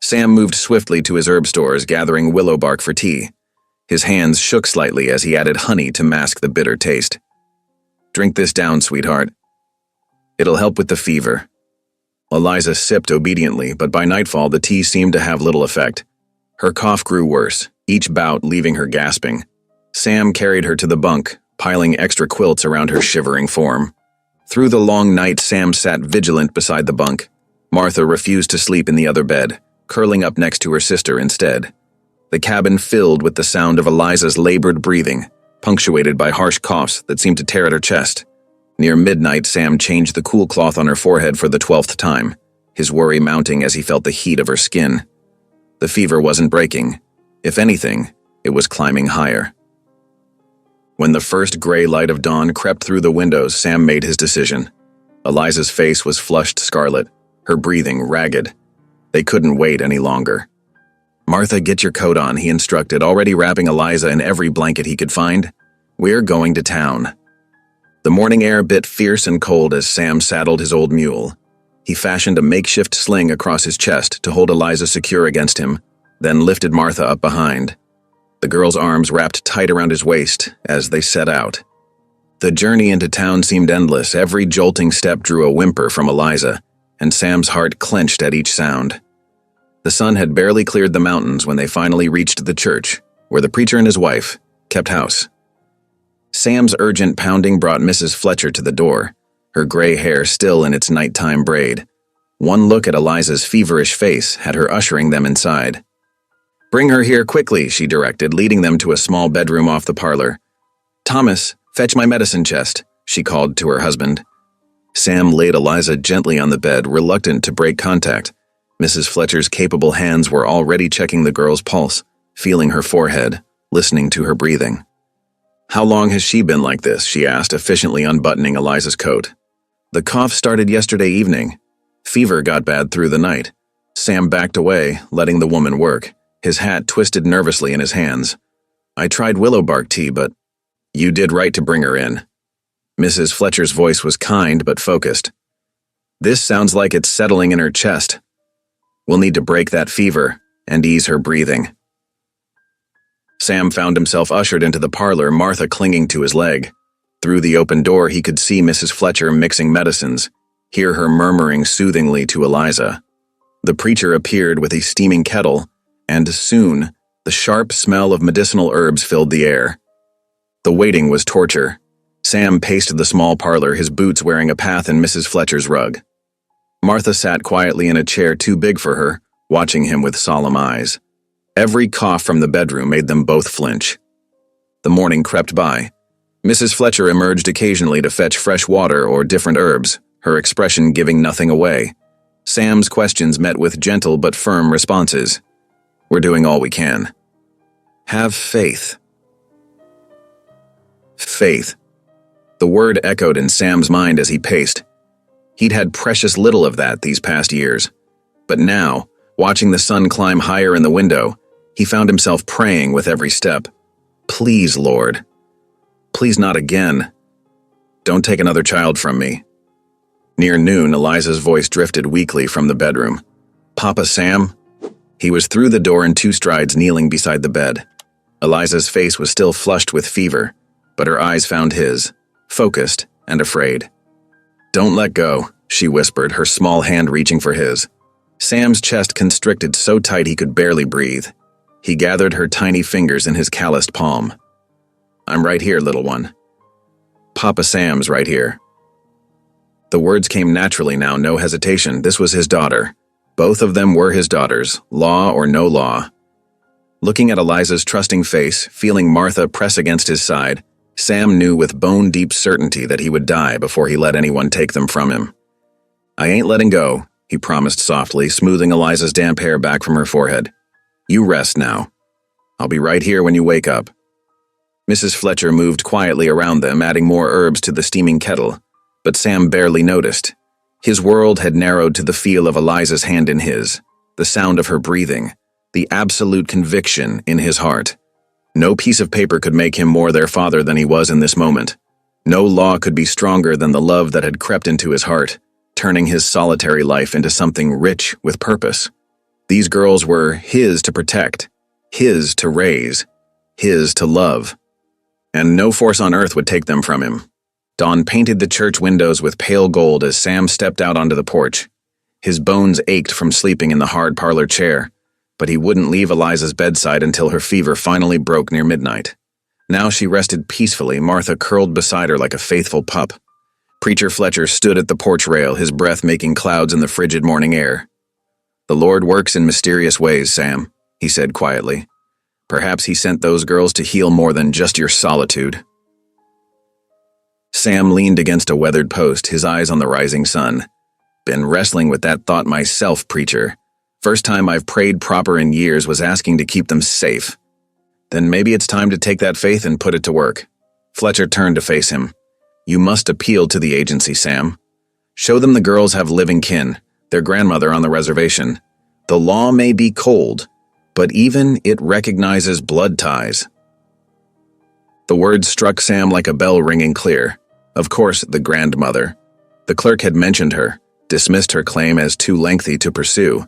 Sam moved swiftly to his herb stores, gathering willow bark for tea. His hands shook slightly as he added honey to mask the bitter taste. "Drink this down, sweetheart. It'll help with the fever." Eliza sipped obediently, but by nightfall the tea seemed to have little effect. Her cough grew worse, each bout leaving her gasping. Sam carried her to the bunk, piling extra quilts around her shivering form. Through the long night, Sam sat vigilant beside the bunk. Martha refused to sleep in the other bed, curling up next to her sister instead. The cabin filled with the sound of Eliza's labored breathing, punctuated by harsh coughs that seemed to tear at her chest. Near midnight, Sam changed the cool cloth on her forehead for the 12th time, his worry mounting as he felt the heat of her skin. The fever wasn't breaking. If anything, it was climbing higher. When the first gray light of dawn crept through the windows, Sam made his decision. Eliza's face was flushed scarlet, her breathing ragged. They couldn't wait any longer. "Martha, get your coat on," he instructed, already wrapping Eliza in every blanket he could find. "We're going to town." The morning air bit fierce and cold as Sam saddled his old mule. He fashioned a makeshift sling across his chest to hold Eliza secure against him, then lifted Martha up behind. The girl's arms wrapped tight around his waist as they set out. The journey into town seemed endless. Every jolting step drew a whimper from Eliza, and Sam's heart clenched at each sound. The sun had barely cleared the mountains when they finally reached the church, where the preacher and his wife kept house. Sam's urgent pounding brought Mrs. Fletcher to the door, her gray hair still in its nighttime braid. One look at Eliza's feverish face had her ushering them inside. "Bring her here quickly," she directed, leading them to a small bedroom off the parlor. "Thomas, fetch my medicine chest," she called to her husband. Sam laid Eliza gently on the bed, reluctant to break contact. Mrs. Fletcher's capable hands were already checking the girl's pulse, feeling her forehead, listening to her breathing. "How long has she been like this?" she asked, efficiently unbuttoning Eliza's coat. "The cough started yesterday evening. Fever got bad through the night." Sam backed away, letting the woman work, his hat twisted nervously in his hands. "I tried willow bark tea, but—" "You did right to bring her in." Mrs. Fletcher's voice was kind but focused. "This sounds like it's settling in her chest. We'll need to break that fever and ease her breathing." Sam found himself ushered into the parlor, Martha clinging to his leg. Through the open door, he could see Mrs. Fletcher mixing medicines, hear her murmuring soothingly to Eliza. The preacher appeared with a steaming kettle, and soon, the sharp smell of medicinal herbs filled the air. The waiting was torture. Sam paced the small parlor, his boots wearing a path in Mrs. Fletcher's rug. Martha sat quietly in a chair too big for her, watching him with solemn eyes. Every cough from the bedroom made them both flinch. The morning crept by. Mrs. Fletcher emerged occasionally to fetch fresh water or different herbs, her expression giving nothing away. Sam's questions met with gentle but firm responses. "We're doing all we can." "Have faith." Faith. The word echoed in Sam's mind as he paced. He'd had precious little of that these past years. But now, watching the sun climb higher in the window, he found himself praying with every step. "Please, Lord. Please not again. Don't take another child from me." Near noon, Eliza's voice drifted weakly from the bedroom. "Papa Sam?" He was through the door in 2 strides, kneeling beside the bed. Eliza's face was still flushed with fever, but her eyes found his, focused and afraid. "Don't let go," she whispered, her small hand reaching for his. Sam's chest constricted so tight he could barely breathe. He gathered her tiny fingers in his calloused palm. "I'm right here, little one. Papa Sam's right here." The words came naturally now, no hesitation. This was his daughter. Both of them were his daughters, law or no law. Looking at Eliza's trusting face, feeling Martha press against his side, Sam knew with bone-deep certainty that he would die before he let anyone take them from him. "I ain't letting go," he promised softly, smoothing Eliza's damp hair back from her forehead. "You rest now. I'll be right here when you wake up." Mrs. Fletcher moved quietly around them, adding more herbs to the steaming kettle, but Sam barely noticed. His world had narrowed to the feel of Eliza's hand in his, the sound of her breathing, the absolute conviction in his heart. No piece of paper could make him more their father than he was in this moment. No law could be stronger than the love that had crept into his heart, turning his solitary life into something rich with purpose. These girls were his to protect, his to raise, his to love. And no force on earth would take them from him. Dawn painted the church windows with pale gold as Sam stepped out onto the porch. His bones ached from sleeping in the hard parlor chair, but he wouldn't leave Eliza's bedside until her fever finally broke near midnight. Now she rested peacefully, Martha curled beside her like a faithful pup. Preacher Fletcher stood at the porch rail, his breath making clouds in the frigid morning air. "The Lord works in mysterious ways, Sam," he said quietly. "Perhaps he sent those girls to heal more than just your solitude." Sam leaned against a weathered post, his eyes on the rising sun. "Been wrestling with that thought myself, preacher. First time I've prayed proper in years was asking to keep them safe. Then maybe it's time to take that faith and put it to work." Fletcher turned to face him. "You must appeal to the agency, Sam. Show them the girls have living kin, their grandmother on the reservation. The law may be cold, but even it recognizes blood ties." The words struck Sam like a bell ringing clear. Of course, the grandmother. The clerk had mentioned her, dismissed her claim as too lengthy to pursue,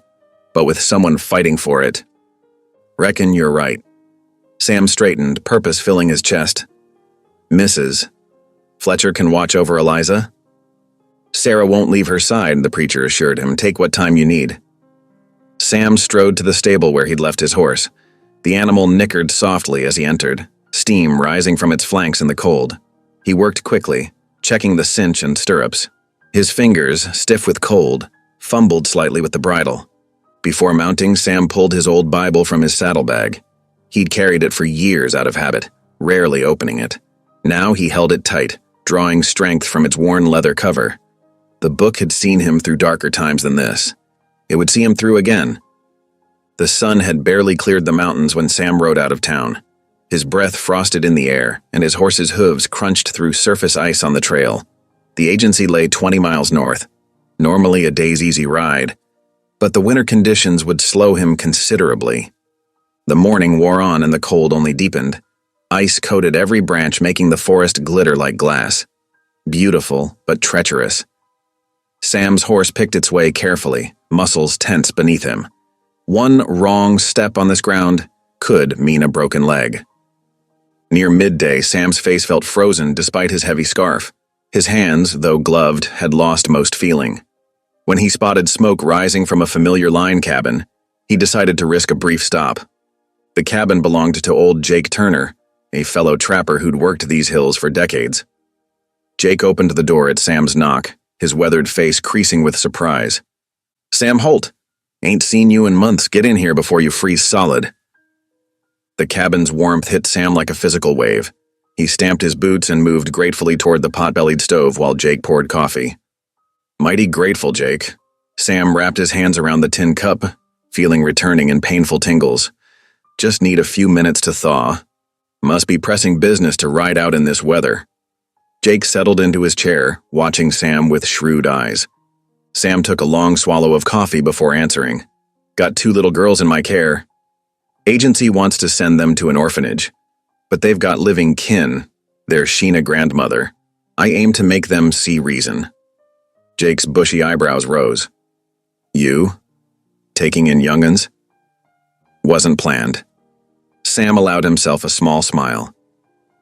but with someone fighting for it. "Reckon you're right." Sam straightened, purpose filling his chest. "Mrs. Fletcher can watch over Eliza?" "Sarah won't leave her side," the preacher assured him. "Take what time you need." Sam strode to the stable where he'd left his horse. The animal nickered softly as he entered, steam rising from its flanks in the cold. He worked quickly, checking the cinch and stirrups. His fingers, stiff with cold, fumbled slightly with the bridle. Before mounting, Sam pulled his old Bible from his saddlebag. He'd carried it for years out of habit, rarely opening it. Now he held it tight, drawing strength from its worn leather cover. The book had seen him through darker times than this. It would see him through again. The sun had barely cleared the mountains when Sam rode out of town. His breath frosted in the air, and his horse's hooves crunched through surface ice on the trail. The agency lay 20 miles north, normally a day's easy ride, but the winter conditions would slow him considerably. The morning wore on and the cold only deepened. Ice coated every branch, making the forest glitter like glass. Beautiful, but treacherous. Sam's horse picked its way carefully, muscles tense beneath him. One wrong step on this ground could mean a broken leg. Near midday, Sam's face felt frozen despite his heavy scarf. His hands, though gloved, had lost most feeling. When he spotted smoke rising from a familiar line cabin, he decided to risk a brief stop. The cabin belonged to old Jake Turner, a fellow trapper who'd worked these hills for decades. Jake opened the door at Sam's knock, his weathered face creasing with surprise. "Sam Holt, ain't seen you in months. Get in here before you freeze solid." The cabin's warmth hit Sam like a physical wave. He stamped his boots and moved gratefully toward the pot-bellied stove while Jake poured coffee. "Mighty grateful, Jake." Sam wrapped his hands around the tin cup, feeling returning in painful tingles. "Just need a few minutes to thaw. Must be pressing business to ride out in this weather." Jake settled into his chair, watching Sam with shrewd eyes. Sam took a long swallow of coffee before answering. "Got 2 little girls in my care. Agency wants to send them to an orphanage, but they've got living kin, their Sheena grandmother. I aim to make them see reason." Jake's bushy eyebrows rose. "You? Taking in young'uns?" "Wasn't planned." Sam allowed himself a small smile.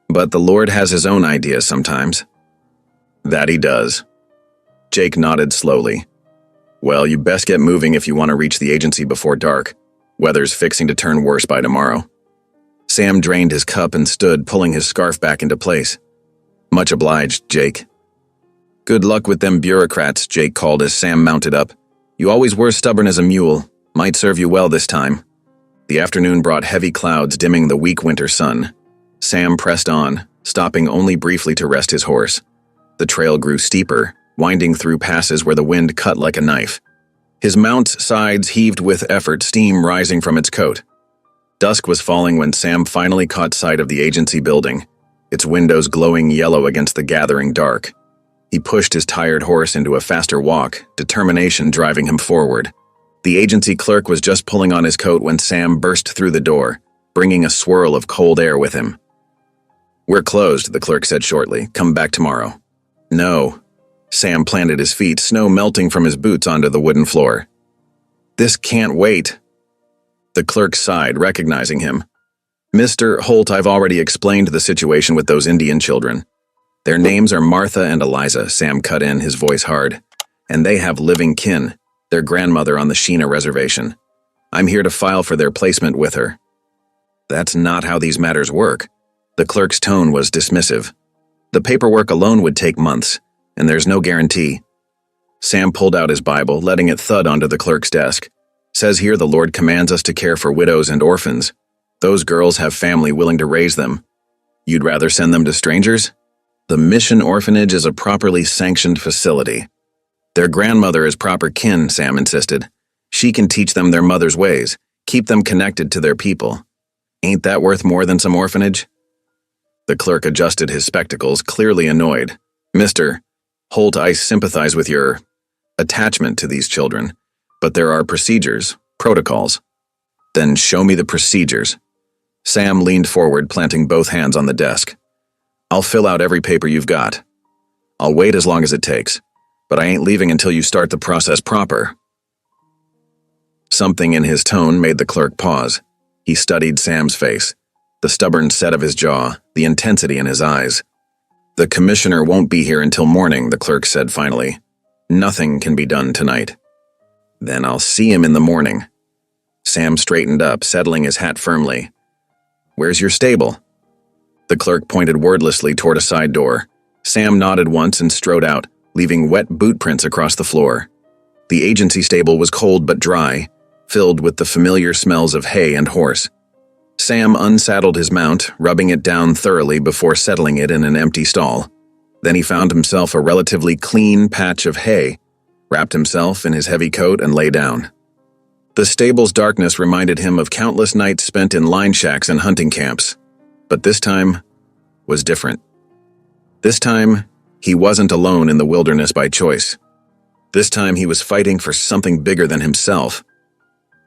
"But the Lord has his own ideas sometimes." "That he does." Jake nodded slowly. "Well, you best get moving if you want to reach the agency before dark. Weather's fixing to turn worse by tomorrow." Sam drained his cup and stood, pulling his scarf back into place. "Much obliged, Jake." "Good luck with them bureaucrats," Jake called as Sam mounted up. "You always were stubborn as a mule. Might serve you well this time." The afternoon brought heavy clouds dimming the weak winter sun. Sam pressed on, stopping only briefly to rest his horse. The trail grew steeper, winding through passes where the wind cut like a knife. His mount's sides heaved with effort, steam rising from its coat. Dusk was falling when Sam finally caught sight of the agency building, its windows glowing yellow against the gathering dark. He pushed his tired horse into a faster walk, determination driving him forward. The agency clerk was just pulling on his coat when Sam burst through the door, bringing a swirl of cold air with him. "We're closed," the clerk said shortly. "Come back tomorrow." "No." Sam planted his feet, snow melting from his boots onto the wooden floor. "This can't wait." The clerk sighed, recognizing him. "Mr. Holt, I've already explained the situation with those Indian children. Their names are Martha and Eliza," Sam cut in, his voice hard. "And they have living kin, their grandmother on the Sheena reservation. I'm here to file for their placement with her." "That's not how these matters work." The clerk's tone was dismissive. "The paperwork alone would take months, and there's no guarantee." Sam pulled out his Bible, letting it thud onto the clerk's desk. "Says here the Lord commands us to care for widows and orphans. Those girls have family willing to raise them. You'd rather send them to strangers? The Mission Orphanage is a properly sanctioned facility. Their grandmother is proper kin," Sam insisted. "She can teach them their mother's ways, keep them connected to their people. Ain't that worth more than some orphanage?" The clerk adjusted his spectacles, clearly annoyed. "Mr. Holt, I sympathize with your attachment to these children, but there are procedures, protocols." "Then show me the procedures." Sam leaned forward, planting both hands on the desk. "I'll fill out every paper you've got. I'll wait as long as it takes, but I ain't leaving until you start the process proper." Something in his tone made the clerk pause. He studied Sam's face, the stubborn set of his jaw, the intensity in his eyes. "The commissioner won't be here until morning," the clerk said finally. "Nothing can be done tonight." "Then I'll see him in the morning." Sam straightened up, settling his hat firmly. "Where's your stable?" The clerk pointed wordlessly toward a side door. Sam nodded once and strode out, leaving wet boot prints across the floor. The agency stable was cold but dry, filled with the familiar smells of hay and horse. Sam unsaddled his mount, rubbing it down thoroughly before settling it in an empty stall. Then he found himself a relatively clean patch of hay, wrapped himself in his heavy coat, and lay down. The stable's darkness reminded him of countless nights spent in line shacks and hunting camps. But this time was different. This time, he wasn't alone in the wilderness by choice. This time he was fighting for something bigger than himself.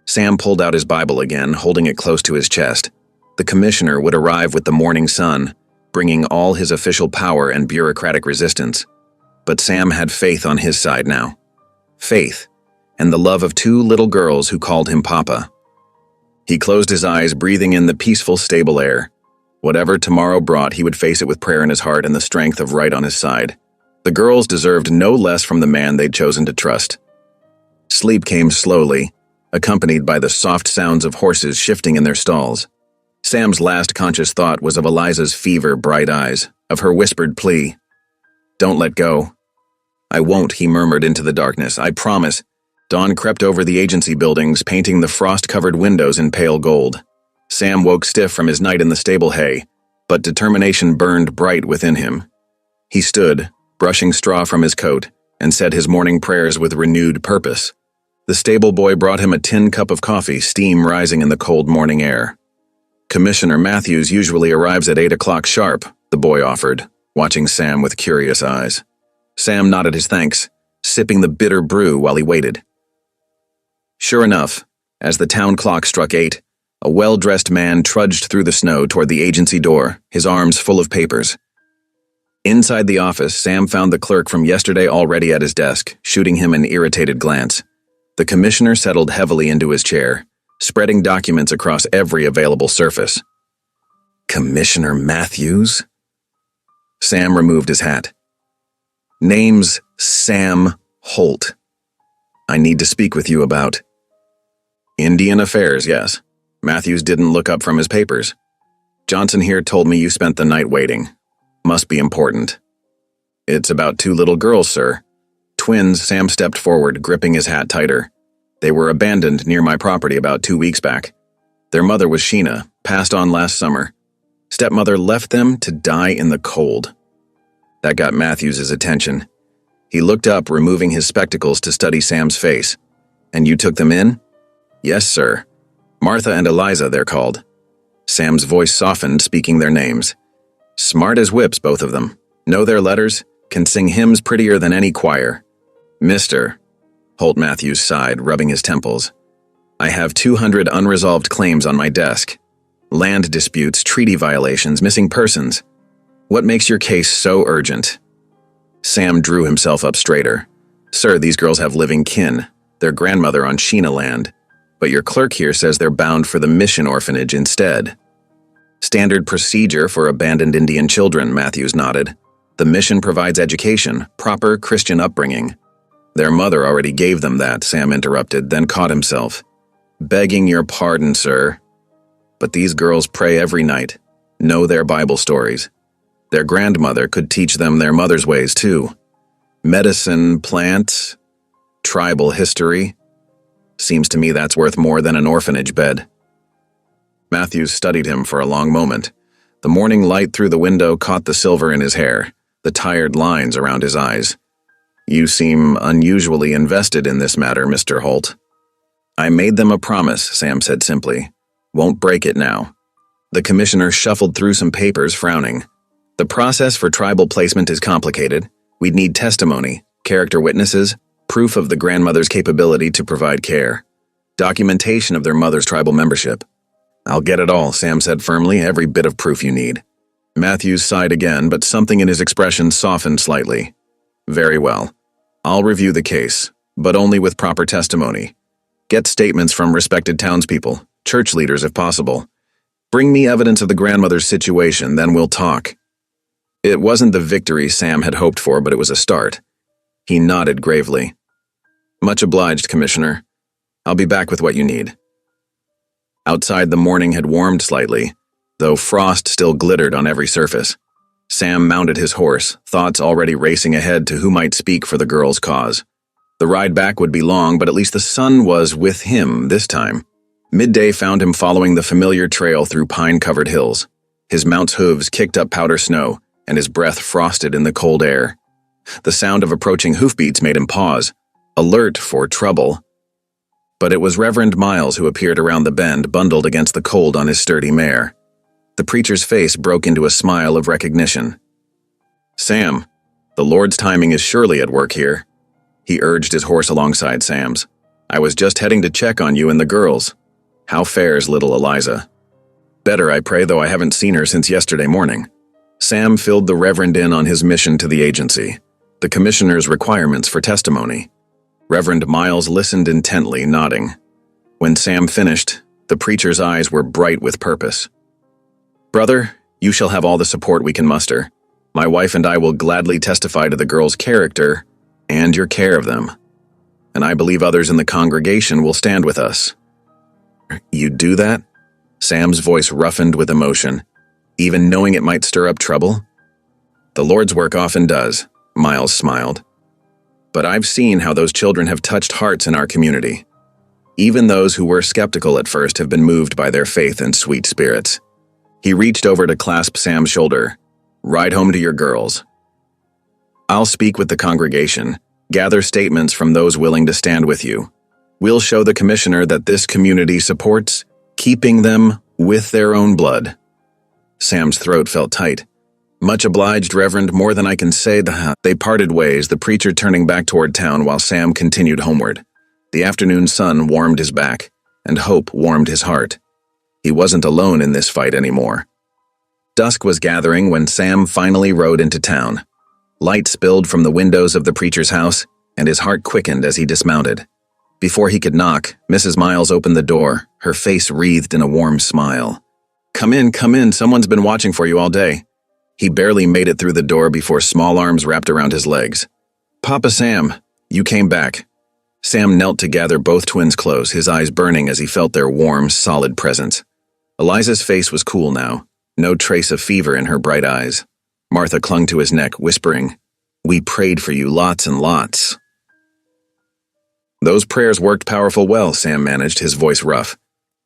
Sam pulled out his Bible again, holding it close to his chest. The commissioner would arrive with the morning sun, bringing all his official power and bureaucratic resistance. But Sam had faith on his side now. Faith, and the love of two little girls who called him Papa. He closed his eyes, breathing in the peaceful, stable air. Whatever tomorrow brought, he would face it with prayer in his heart and the strength of right on his side. The girls deserved no less from the man they'd chosen to trust. Sleep came slowly, accompanied by the soft sounds of horses shifting in their stalls. Sam's last conscious thought was of Eliza's fever-bright eyes, of her whispered plea. "Don't let go." "I won't," he murmured into the darkness. "I promise." Dawn crept over the agency buildings, painting the frost-covered windows in pale gold. Sam woke stiff from his night in the stable hay, but determination burned bright within him. He stood, brushing straw from his coat, and said his morning prayers with renewed purpose. The stable boy brought him a tin cup of coffee, steam rising in the cold morning air. "Commissioner Matthews usually arrives at 8 o'clock sharp," the boy offered, watching Sam with curious eyes. Sam nodded his thanks, sipping the bitter brew while he waited. Sure enough, as the town clock struck 8, a well-dressed man trudged through the snow toward the agency door, his arms full of papers. Inside the office, Sam found the clerk from yesterday already at his desk, shooting him an irritated glance. The commissioner settled heavily into his chair, spreading documents across every available surface. "Commissioner Matthews?" Sam removed his hat. "Name's Sam Holt. I need to speak with you about Indian affairs, yes." Matthews didn't look up from his papers. "Johnson here told me you spent the night waiting. Must be important." "It's about two little girls, sir. Twins." Sam stepped forward, gripping his hat tighter. "They were abandoned near my property about 2 weeks back. Their mother was Sheena, passed on last summer. Stepmother left them to die in the cold." That got Matthews' attention. He looked up, removing his spectacles to study Sam's face. "And you took them in?" "Yes, sir. Martha and Eliza, they're called." Sam's voice softened, speaking their names. "Smart as whips, both of them. Know their letters, can sing hymns prettier than any choir." "Mr." Holt Matthews sighed, rubbing his temples. "I have 200 unresolved claims on my desk. Land disputes, treaty violations, missing persons. What makes your case so urgent?" Sam drew himself up straighter. Sir, these girls have living kin, their grandmother on Sheena land, but your clerk here says they're bound for the mission orphanage instead. Standard procedure for abandoned Indian children, Matthews nodded. The mission provides education, proper Christian upbringing. Their mother already gave them that, Sam interrupted, then caught himself. Begging your pardon, sir. But these girls pray every night, know their Bible stories. Their grandmother could teach them their mother's ways, too. Medicine, plants, tribal history. Seems to me that's worth more than an orphanage bed. Matthews studied him for a long moment. The morning light through the window caught the silver in his hair, the tired lines around his eyes. You seem unusually invested in this matter, Mr. Holt. I made them a promise, Sam said simply. Won't break it now. The commissioner shuffled through some papers, frowning. The process for tribal placement is complicated. We'd need testimony, character witnesses, proof of the grandmother's capability to provide care, documentation of their mother's tribal membership. I'll get it all, Sam said firmly, every bit of proof you need. Matthews sighed again, but something in his expression softened slightly. Very well. I'll review the case, but only with proper testimony. Get statements from respected townspeople, church leaders if possible. Bring me evidence of the grandmother's situation, then we'll talk. It wasn't the victory Sam had hoped for, but it was a start. He nodded gravely. Much obliged, Commissioner. I'll be back with what you need. Outside, the morning had warmed slightly, though frost still glittered on every surface. Sam mounted his horse, thoughts already racing ahead to who might speak for the girl's cause. The ride back would be long, but at least the sun was with him this time. Midday found him following the familiar trail through pine-covered hills. His mount's hooves kicked up powder snow, and his breath frosted in the cold air. The sound of approaching hoofbeats made him pause, alert for trouble. But it was Reverend Miles who appeared around the bend, bundled against the cold on his sturdy mare. The preacher's face broke into a smile of recognition. Sam, the Lord's timing is surely at work here. He urged his horse alongside Sam's. I was just heading to check on you and the girls. How fares little Eliza? Better, I pray, though I haven't seen her since yesterday morning. Sam filled the Reverend in on his mission to the agency, the commissioner's requirements for testimony. Reverend Miles listened intently, nodding. When Sam finished, the preacher's eyes were bright with purpose. Brother, you shall have all the support we can muster. My wife and I will gladly testify to the girls' character and your care of them. And I believe others in the congregation will stand with us. You do that? Sam's voice roughened with emotion, even knowing it might stir up trouble. The Lord's work often does, Miles smiled. But I've seen how those children have touched hearts in our community. Even those who were skeptical at first have been moved by their faith and sweet spirits. He reached over to clasp Sam's shoulder. Ride home to your girls. I'll speak with the congregation, gather statements from those willing to stand with you. We'll show the commissioner that this community supports keeping them with their own blood. Sam's throat felt tight. Much obliged, Reverend, more than I can say. They parted ways, the preacher turning back toward town while Sam continued homeward. The afternoon sun warmed his back, and hope warmed his heart. He wasn't alone in this fight anymore. Dusk was gathering when Sam finally rode into town. Light spilled from the windows of the preacher's house, and his heart quickened as he dismounted. Before he could knock, Mrs. Miles opened the door, her face wreathed in a warm smile. Come in, someone's been watching for you all day. He barely made it through the door before small arms wrapped around his legs. Papa Sam, you came back. Sam knelt to gather both twins close, his eyes burning as he felt their warm, solid presence. Eliza's face was cool now, no trace of fever in her bright eyes. Martha clung to his neck, whispering, We prayed for you lots and lots. Those prayers worked powerful well, Sam managed, his voice rough.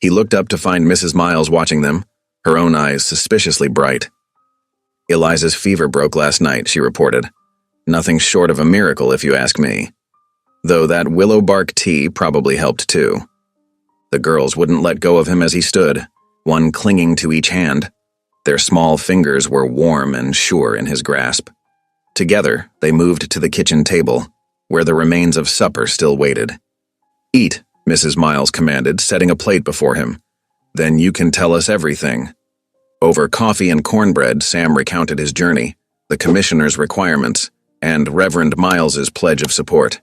He looked up to find Mrs. Miles watching them, her own eyes suspiciously bright. Eliza's fever broke last night, she reported. Nothing short of a miracle, if you ask me. Though that willow bark tea probably helped too. The girls wouldn't let go of him as he stood, one clinging to each hand. Their small fingers were warm and sure in his grasp. Together, they moved to the kitchen table, where the remains of supper still waited. Eat, Mrs. Miles commanded, setting a plate before him. Then you can tell us everything. Over coffee and cornbread, Sam recounted his journey, the commissioner's requirements, and Reverend Miles's pledge of support.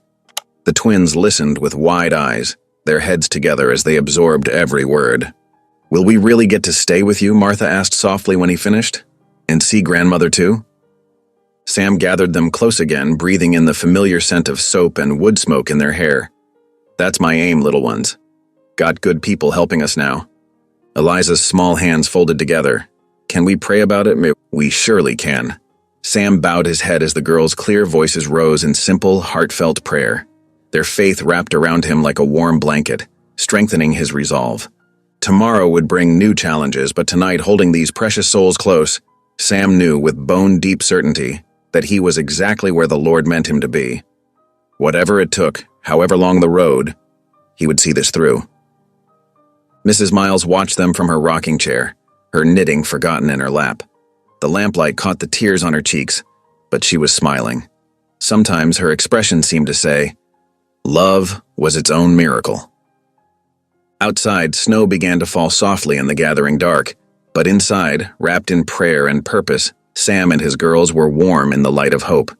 The twins listened with wide eyes, their heads together as they absorbed every word. "Will we really get to stay with you?" Martha asked softly when he finished. "And see grandmother too?" Sam gathered them close again, breathing in the familiar scent of soap and wood smoke in their hair. "That's my aim, little ones. Got good people helping us now." Eliza's small hands folded together. "Can we pray about it?" "We surely can." Sam bowed his head as the girls' clear voices rose in simple, heartfelt prayer. Their faith wrapped around him like a warm blanket, strengthening his resolve. Tomorrow would bring new challenges, but tonight, holding these precious souls close, Sam knew with bone-deep certainty that he was exactly where the Lord meant him to be. Whatever it took, however long the road, he would see this through. Mrs. Miles watched them from her rocking chair, her knitting forgotten in her lap. The lamplight caught the tears on her cheeks, but she was smiling. Sometimes her expression seemed to say, love was its own miracle. Outside, snow began to fall softly in the gathering dark, but inside, wrapped in prayer and purpose, Sam and his girls were warm in the light of hope.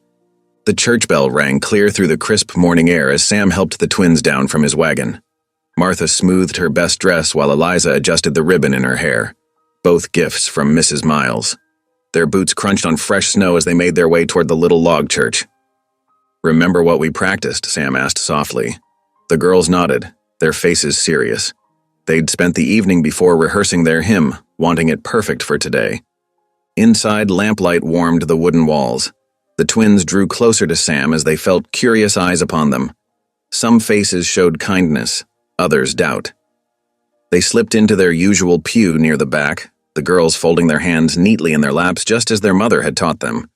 The church bell rang clear through the crisp morning air as Sam helped the twins down from his wagon. Martha smoothed her best dress while Eliza adjusted the ribbon in her hair, both gifts from Mrs. Miles. Their boots crunched on fresh snow as they made their way toward the little log church. "Remember what we practiced?" Sam asked softly. The girls nodded, their faces serious. They'd spent the evening before rehearsing their hymn, wanting it perfect for today. Inside, lamplight warmed the wooden walls. The twins drew closer to Sam as they felt curious eyes upon them. Some faces showed kindness, others doubt. They slipped into their usual pew near the back, the girls folding their hands neatly in their laps just as their mother had taught them.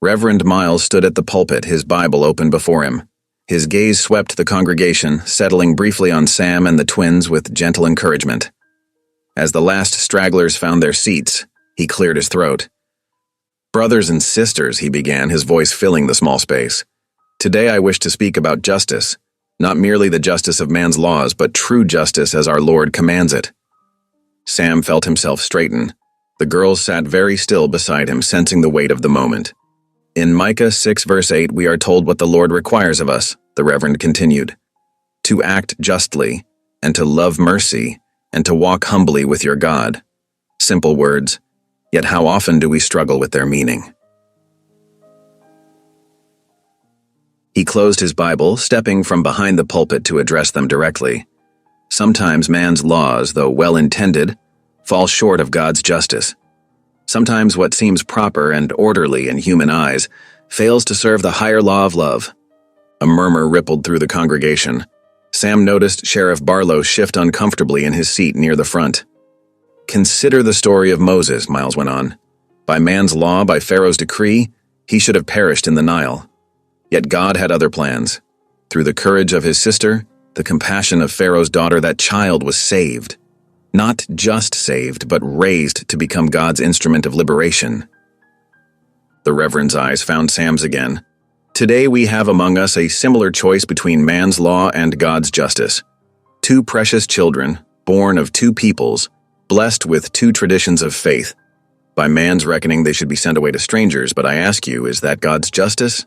Reverend Miles stood at the pulpit, his Bible open before him. His gaze swept the congregation, settling briefly on Sam and the twins with gentle encouragement. As the last stragglers found their seats, he cleared his throat. "Brothers and sisters," he began, his voice filling the small space. "Today I wish to speak about justice, not merely the justice of man's laws, but true justice as our Lord commands it." Sam felt himself straighten. The girls sat very still beside him, sensing the weight of the moment. "In Micah 6 verse 8 we are told what the Lord requires of us," the Reverend continued. "To act justly, and to love mercy, and to walk humbly with your God." Simple words, yet how often do we struggle with their meaning? He closed his Bible, stepping from behind the pulpit to address them directly. Sometimes man's laws, though well-intended, fall short of God's justice. Sometimes what seems proper and orderly in human eyes fails to serve the higher law of love. A murmur rippled through the congregation. Sam noticed Sheriff Barlow shift uncomfortably in his seat near the front. "Consider the story of Moses," Miles went on. "By man's law, by Pharaoh's decree, he should have perished in the Nile. Yet God had other plans. Through the courage of his sister, the compassion of Pharaoh's daughter, that child was saved. Not just saved, but raised to become God's instrument of liberation." The Reverend's eyes found Sam's again. "Today we have among us a similar choice between man's law and God's justice. Two precious children, born of two peoples, blessed with two traditions of faith. By man's reckoning they should be sent away to strangers, but I ask you, is that God's justice?"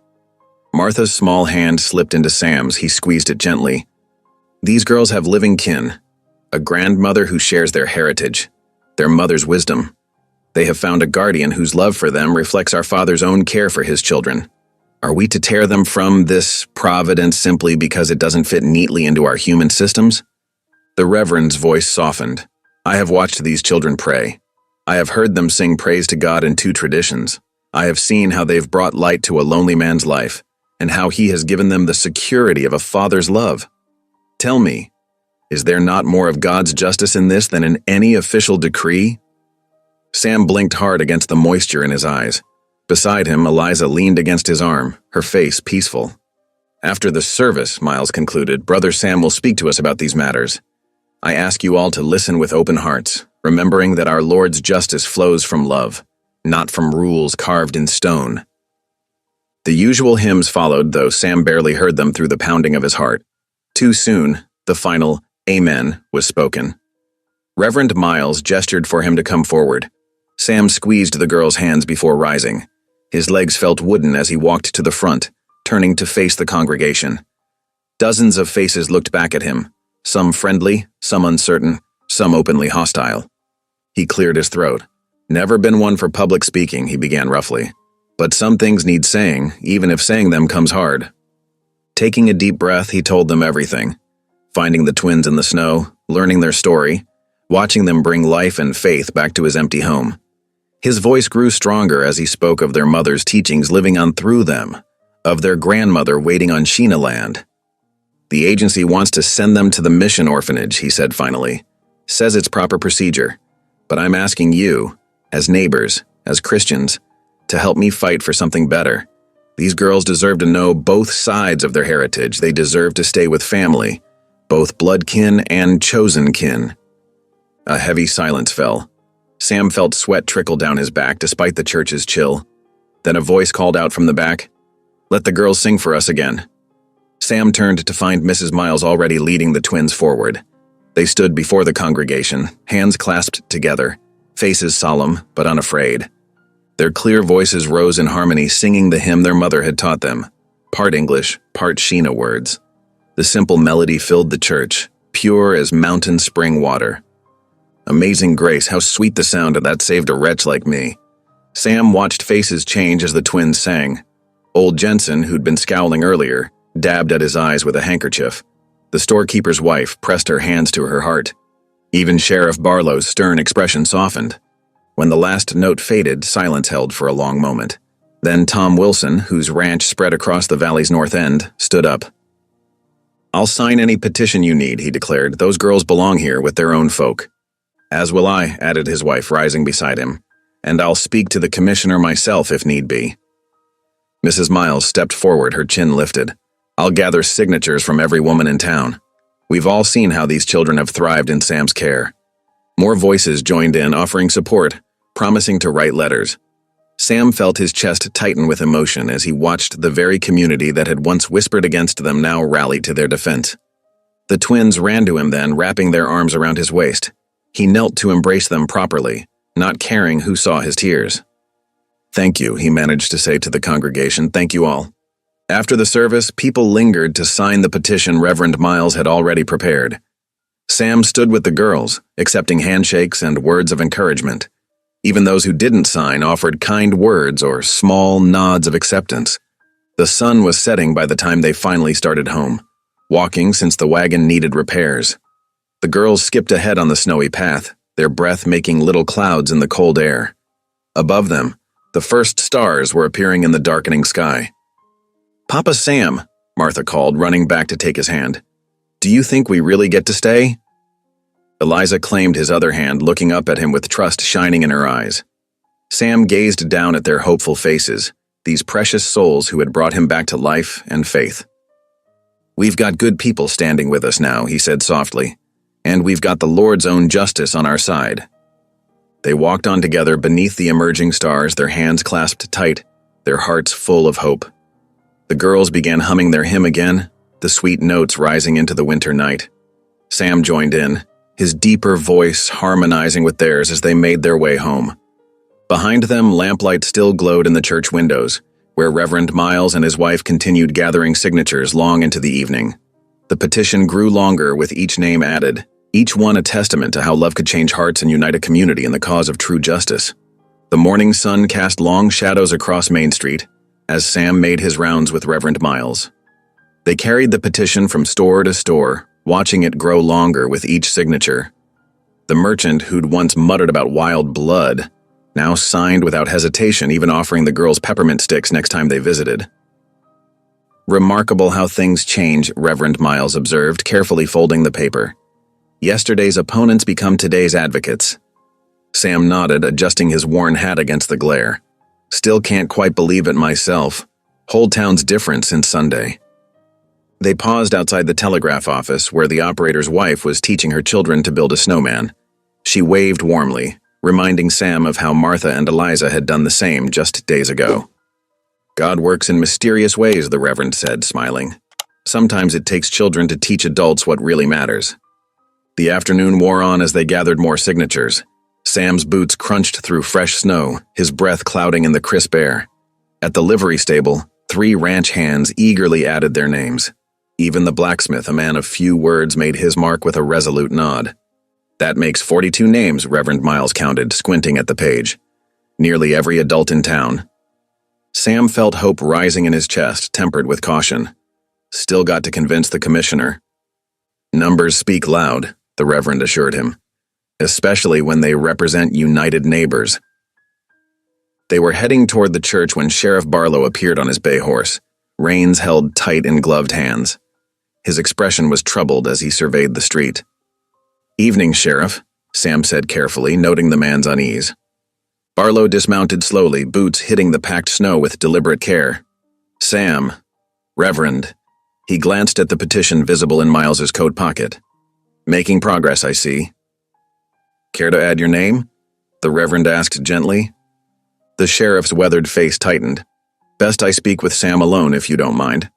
Martha's small hand slipped into Sam's. He squeezed it gently. "These girls have living kin, a grandmother who shares their heritage, their mother's wisdom. They have found a guardian whose love for them reflects our Father's own care for his children. Are we to tear them from this providence simply because it doesn't fit neatly into our human systems?" The Reverend's voice softened. "I have watched these children pray. I have heard them sing praise to God in two traditions. I have seen how they've brought light to a lonely man's life, and how he has given them the security of a father's love. Tell me, is there not more of God's justice in this than in any official decree?" Sam blinked hard against the moisture in his eyes. Beside him, Eliza leaned against his arm, her face peaceful. "After the service," Miles concluded, "Brother Sam will speak to us about these matters. I ask you all to listen with open hearts, remembering that our Lord's justice flows from love, not from rules carved in stone." The usual hymns followed, though Sam barely heard them through the pounding of his heart. Too soon, the final "Amen" was spoken. Reverend Miles gestured for him to come forward. Sam squeezed the girl's hands before rising. His legs felt wooden as he walked to the front, turning to face the congregation. Dozens of faces looked back at him, some friendly, some uncertain, some openly hostile. He cleared his throat. Never been one for public speaking, he began roughly. But some things need saying, even if saying them comes hard. Taking a deep breath, he told them everything. Finding the twins in the snow, learning their story, watching them bring life and faith back to his empty home. His voice grew stronger as he spoke of their mother's teachings living on through them, of their grandmother waiting on Sheena Land. The agency wants to send them to the mission orphanage, he said finally. Says it's proper procedure. But I'm asking you, as neighbors, as Christians, to help me fight for something better. These girls deserve to know both sides of their heritage. They deserve to stay with family, both blood kin and chosen kin. A heavy silence fell. Sam felt sweat trickle down his back despite the church's chill. Then a voice called out from the back, "Let the girls sing for us again." Sam turned to find Mrs. Miles already leading the twins forward. They stood before the congregation, hands clasped together, faces solemn but unafraid. Their clear voices rose in harmony, singing the hymn their mother had taught them, part English, part Sheena words. The simple melody filled the church, pure as mountain spring water. Amazing grace, how sweet the sound of that saved a wretch like me. Sam watched faces change as the twins sang. Old Jensen, who'd been scowling earlier, dabbed at his eyes with a handkerchief. The storekeeper's wife pressed her hands to her heart. Even Sheriff Barlow's stern expression softened. When the last note faded, silence held for a long moment. Then Tom Wilson, whose ranch spread across the valley's north end, stood up. "I'll sign any petition you need," he declared. "Those girls belong here with their own folk." "As will I," added his wife, rising beside him. "And I'll speak to the commissioner myself if need be." Mrs. Miles stepped forward, her chin lifted. "I'll gather signatures from every woman in town. We've all seen how these children have thrived in Sam's care." More voices joined in, offering support, promising to write letters. Sam felt his chest tighten with emotion as he watched the very community that had once whispered against them now rally to their defense. The twins ran to him then, wrapping their arms around his waist. He knelt to embrace them properly, not caring who saw his tears. "Thank you," he managed to say to the congregation. "Thank you all." After the service, people lingered to sign the petition Reverend Miles had already prepared. Sam stood with the girls, accepting handshakes and words of encouragement. Even those who didn't sign offered kind words or small nods of acceptance. The sun was setting by the time they finally started home, walking since the wagon needed repairs. The girls skipped ahead on the snowy path, their breath making little clouds in the cold air. Above them, the first stars were appearing in the darkening sky. "Papa Sam," Martha called, running back to take his hand. "Do you think we really get to stay?" Eliza claimed his other hand, looking up at him with trust shining in her eyes. Sam gazed down at their hopeful faces, these precious souls who had brought him back to life and faith. "We've got good people standing with us now," he said softly, "and we've got the Lord's own justice on our side." They walked on together beneath the emerging stars, their hands clasped tight, their hearts full of hope. The girls began humming their hymn again, the sweet notes rising into the winter night. Sam joined in, his deeper voice harmonizing with theirs as they made their way home. Behind them, lamplight still glowed in the church windows, where Reverend Miles and his wife continued gathering signatures long into the evening. The petition grew longer with each name added, each one a testament to how love could change hearts and unite a community in the cause of true justice. The morning sun cast long shadows across Main Street as Sam made his rounds with Reverend Miles. They carried the petition from store to store, watching it grow longer with each signature. The merchant who'd once muttered about wild blood now signed without hesitation, even offering the girls peppermint sticks next time they visited. "Remarkable how things change," Reverend Miles observed, carefully folding the paper. "Yesterday's opponents become today's advocates." Sam nodded, adjusting his worn hat against the glare. "Still can't quite believe it myself. Whole town's different since Sunday." They paused outside the telegraph office where the operator's wife was teaching her children to build a snowman. She waved warmly, reminding Sam of how Martha and Eliza had done the same just days ago. "God works in mysterious ways," the Reverend said, smiling. "Sometimes it takes children to teach adults what really matters." The afternoon wore on as they gathered more signatures. Sam's boots crunched through fresh snow, his breath clouding in the crisp air. At the livery stable, 3 ranch hands eagerly added their names. Even the blacksmith, a man of few words, made his mark with a resolute nod. That makes 42 names, Reverend Miles counted, squinting at the page. Nearly every adult in town. Sam felt hope rising in his chest, tempered with caution. Still got to convince the commissioner. Numbers speak loud, the Reverend assured him, especially when they represent united neighbors. They were heading toward the church when Sheriff Barlow appeared on his bay horse, reins held tight in gloved hands. His expression was troubled as he surveyed the street. "Evening, Sheriff," Sam said carefully, noting the man's unease. Barlow dismounted slowly, boots hitting the packed snow with deliberate care. "Sam, Reverend." He glanced at the petition visible in Miles's coat pocket. "Making progress, I see." "Care to add your name?" the Reverend asked gently. The sheriff's weathered face tightened. "Best I speak with Sam alone, if you don't mind."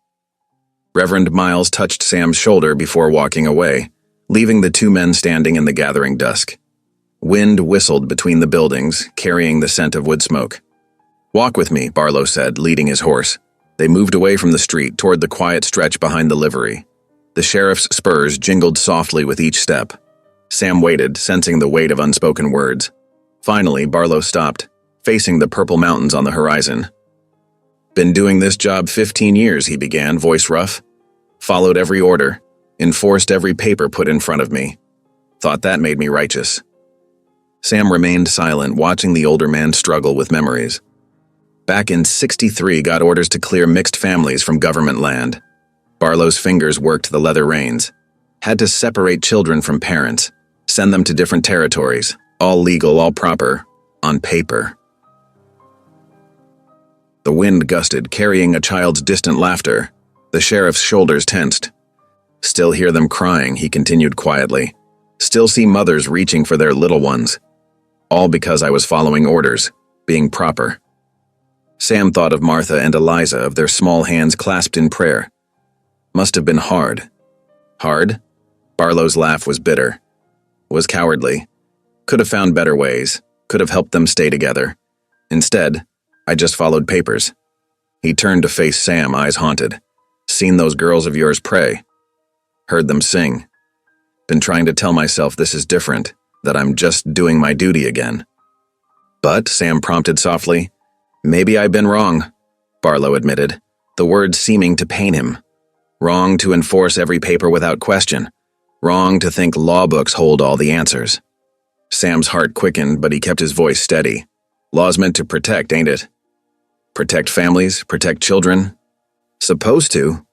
Reverend Miles touched Sam's shoulder before walking away, leaving the 2 men standing in the gathering dusk. Wind whistled between the buildings, carrying the scent of wood smoke. "Walk with me," Barlow said, leading his horse. They moved away from the street toward the quiet stretch behind the livery. The sheriff's spurs jingled softly with each step. Sam waited, sensing the weight of unspoken words. Finally, Barlow stopped, facing the purple mountains on the horizon. "Been doing this job 15 years, he began, voice rough. "Followed every order, enforced every paper put in front of me. Thought that made me righteous." Sam remained silent, watching the older man struggle with memories. Back in '63, got orders to clear mixed families from government land. Barlow's fingers worked the leather reins. Had to separate children from parents, send them to different territories, all legal, all proper, on paper. The wind gusted, carrying a child's distant laughter. The sheriff's shoulders tensed. "Still hear them crying," he continued quietly. "Still see mothers reaching for their little ones. All because I was following orders, being proper." Sam thought of Martha and Eliza, of their small hands clasped in prayer. Must have been hard. Hard? Barlow's laugh was bitter. Was cowardly. Could have found better ways. Could have helped them stay together. Instead, I just followed papers. He turned to face Sam, eyes haunted. "Seen those girls of yours pray. Heard them sing. Been trying to tell myself this is different, that I'm just doing my duty again." "But," Sam prompted softly, "maybe I've been wrong," Barlow admitted, the words seeming to pain him. "Wrong to enforce every paper without question. Wrong to think law books hold all the answers." Sam's heart quickened, but he kept his voice steady. "Law's meant to protect, ain't it? Protect families, protect children." "Supposed to."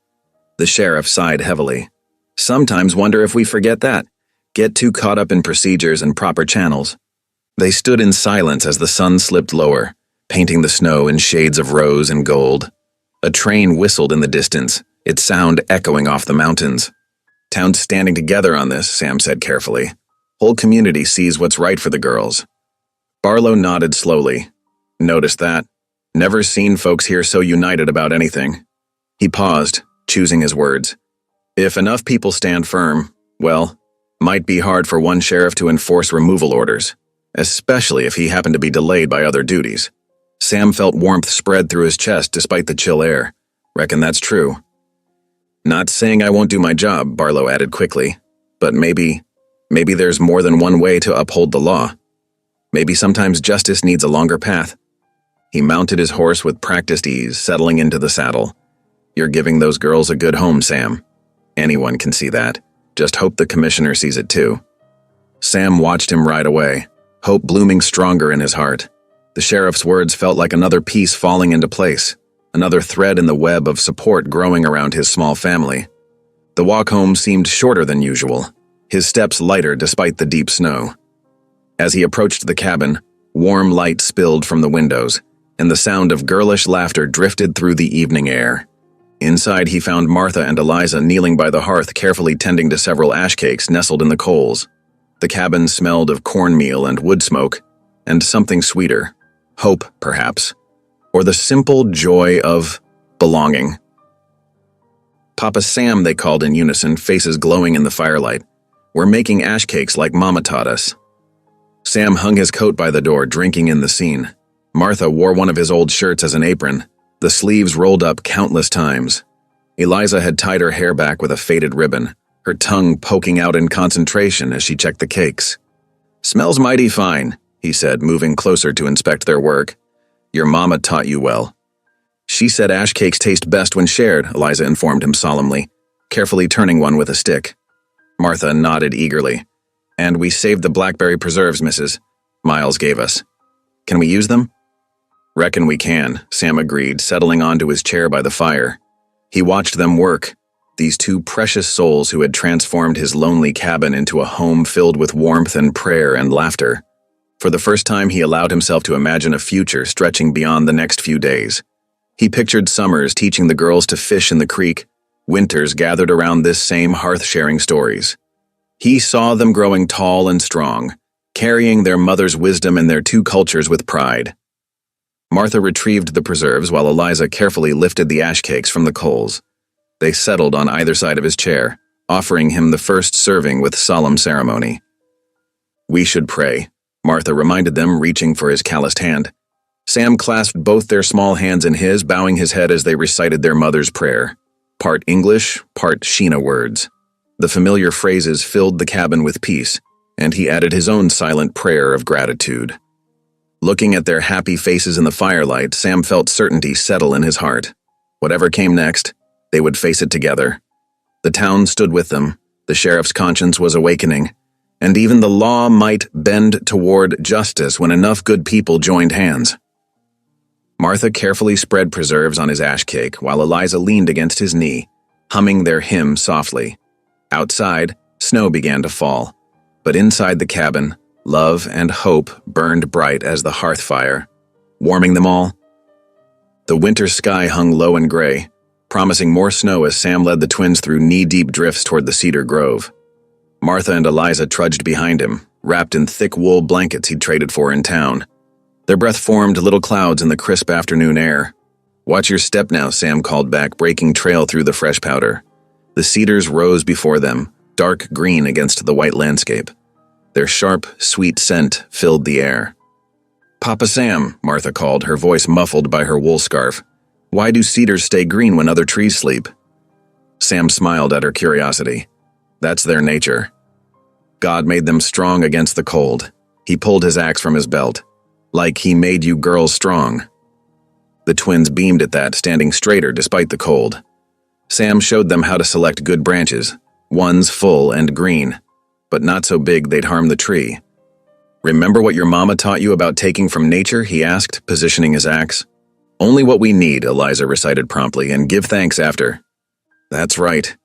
The sheriff sighed heavily. "Sometimes wonder if we forget that. Get too caught up in procedures and proper channels." They stood in silence as the sun slipped lower, painting the snow in shades of rose and gold. A train whistled in the distance, its sound echoing off the mountains. "Town's standing together on this," Sam said carefully. "Whole community sees what's right for the girls." Barlow nodded slowly. "Noticed that. Never seen folks here so united about anything." He paused, choosing his words. "If enough people stand firm, well, might be hard for one sheriff to enforce removal orders, especially if he happened to be delayed by other duties." Sam felt warmth spread through his chest despite the chill air. "Reckon that's true." "Not saying I won't do my job," Barlow added quickly, "but maybe there's more than one way to uphold the law. Maybe sometimes justice needs a longer path." He mounted his horse with practiced ease, settling into the saddle. "You're giving those girls a good home, Sam. Anyone can see that. Just hope the commissioner sees it too." Sam watched him ride away, hope blooming stronger in his heart. The sheriff's words felt like another piece falling into place, another thread in the web of support growing around his small family. The walk home seemed shorter than usual, his steps lighter despite the deep snow. As he approached the cabin, warm light spilled from the windows, and the sound of girlish laughter drifted through the evening air. Inside, he found Martha and Eliza kneeling by the hearth, carefully tending to several ash cakes nestled in the coals. The cabin smelled of cornmeal and wood smoke, and something sweeter. Hope, perhaps, or the simple joy of belonging. "Papa Sam," they called in unison, faces glowing in the firelight. "We're making ash cakes like Mama taught us." Sam hung his coat by the door, drinking in the scene. Martha wore one of his old shirts as an apron, The sleeves rolled up countless times. Eliza had tied her hair back with a faded ribbon, her tongue poking out in concentration as she checked the cakes. "Smells mighty fine," he said, moving closer to inspect their work. "Your mama taught you well." "She said ash cakes taste best when shared," Eliza informed him solemnly, carefully turning one with a stick. Martha nodded eagerly. "And we saved the blackberry preserves, Mrs. Miles gave us. Can we use them?" "Reckon we can," Sam agreed, settling onto his chair by the fire. He watched them work, these two precious souls who had transformed his lonely cabin into a home filled with warmth and prayer and laughter. For the first time, he allowed himself to imagine a future stretching beyond the next few days. He pictured summers teaching the girls to fish in the creek, winters gathered around this same hearth sharing stories. He saw them growing tall and strong, carrying their mother's wisdom and their two cultures with pride. Martha retrieved the preserves while Eliza carefully lifted the ash cakes from the coals. They settled on either side of his chair, offering him the first serving with solemn ceremony. "We should pray," Martha reminded them, reaching for his calloused hand. Sam clasped both their small hands in his, bowing his head as they recited their mother's prayer. Part English, part Sheena words. The familiar phrases filled the cabin with peace, and he added his own silent prayer of gratitude. Looking at their happy faces in the firelight, Sam felt certainty settle in his heart. Whatever came next, they would face it together. The town stood with them, the sheriff's conscience was awakening, and even the law might bend toward justice when enough good people joined hands. Martha carefully spread preserves on his ash cake while Eliza leaned against his knee, humming their hymn softly. Outside, snow began to fall, but inside the cabin, love and hope burned bright as the hearth fire, warming them all. The winter sky hung low and gray, promising more snow as Sam led the twins through knee-deep drifts toward the cedar grove. Martha and Eliza trudged behind him, wrapped in thick wool blankets he'd traded for in town. Their breath formed little clouds in the crisp afternoon air. "Watch your step now," Sam called back, breaking trail through the fresh powder. The cedars rose before them, dark green against the white landscape. Their sharp, sweet scent filled the air. "Papa Sam," Martha called, her voice muffled by her wool scarf. "Why do cedars stay green when other trees sleep?" Sam smiled at her curiosity. "That's their nature. God made them strong against the cold." He pulled his axe from his belt. "Like he made you girls strong." The twins beamed at that, standing straighter despite the cold. Sam showed them how to select good branches, ones full and green, but not so big they'd harm the tree. "Remember what your mama taught you about taking from nature?" he asked, positioning his axe. "Only what we need," Eliza recited promptly, "and give thanks after." "That's right."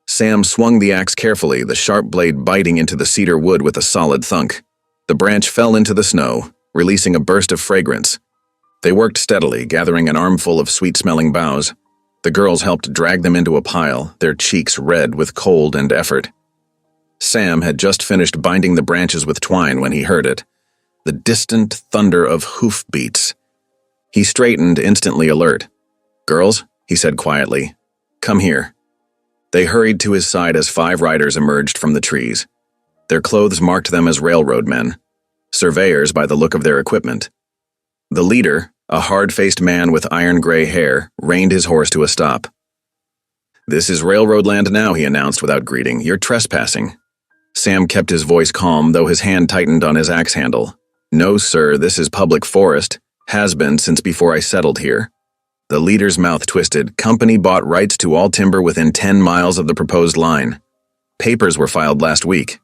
Sam swung the axe carefully, the sharp blade biting into the cedar wood with a solid thunk. The branch fell into the snow, releasing a burst of fragrance. They worked steadily, gathering an armful of sweet-smelling boughs. The girls helped drag them into a pile, their cheeks red with cold and effort. Sam had just finished binding the branches with twine when he heard it, the distant thunder of hoofbeats. He straightened, instantly alert. "Girls," he said quietly, "come here." They hurried to his side as 5 riders emerged from the trees. Their clothes marked them as railroad men, surveyors by the look of their equipment. The leader, a hard-faced man with iron-gray hair, reined his horse to a stop. "This is railroad land now," he announced without greeting. "You're trespassing." Sam kept his voice calm, though his hand tightened on his axe handle. "No, sir, this is public forest. Has been since before I settled here." The leader's mouth twisted. "Company bought rights to all timber within 10 miles of the proposed line. Papers were filed last week."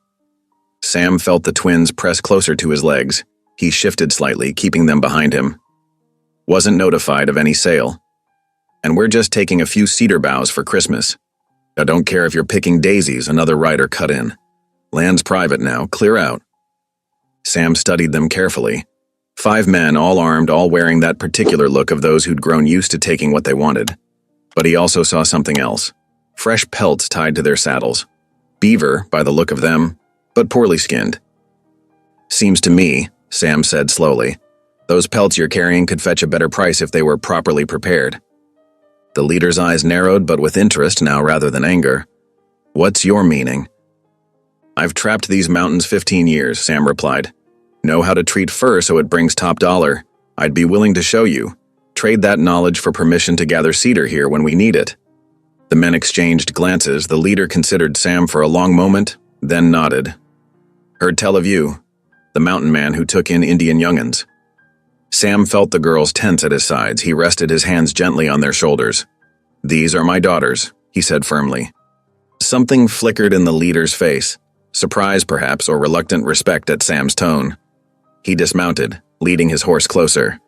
Sam felt the twins press closer to his legs. He shifted slightly, keeping them behind him. "Wasn't notified of any sale. And we're just taking a few cedar boughs for Christmas. I don't care if you're picking daisies," another rider cut in. "Land's private now, clear out." Sam studied them carefully. 5 men, all armed, all wearing that particular look of those who'd grown used to taking what they wanted. But he also saw something else. Fresh pelts tied to their saddles. Beaver, by the look of them, but poorly skinned. "Seems to me," Sam said slowly, "those pelts you're carrying could fetch a better price if they were properly prepared." The leader's eyes narrowed, but with interest now rather than anger. "What's your meaning?" "I've trapped these mountains 15 years, Sam replied. "Know how to treat fur so it brings top dollar. I'd be willing to show you. trade that knowledge for permission to gather cedar here when we need it." The men exchanged glances. The leader considered Sam for a long moment, then nodded. "Heard tell of you, the mountain man who took in Indian young'uns." Sam felt the girls tense at his sides. He rested his hands gently on their shoulders. "These are my daughters," he said firmly. Something flickered in the leader's face, surprise perhaps, or reluctant respect at Sam's tone. He dismounted, leading his horse closer.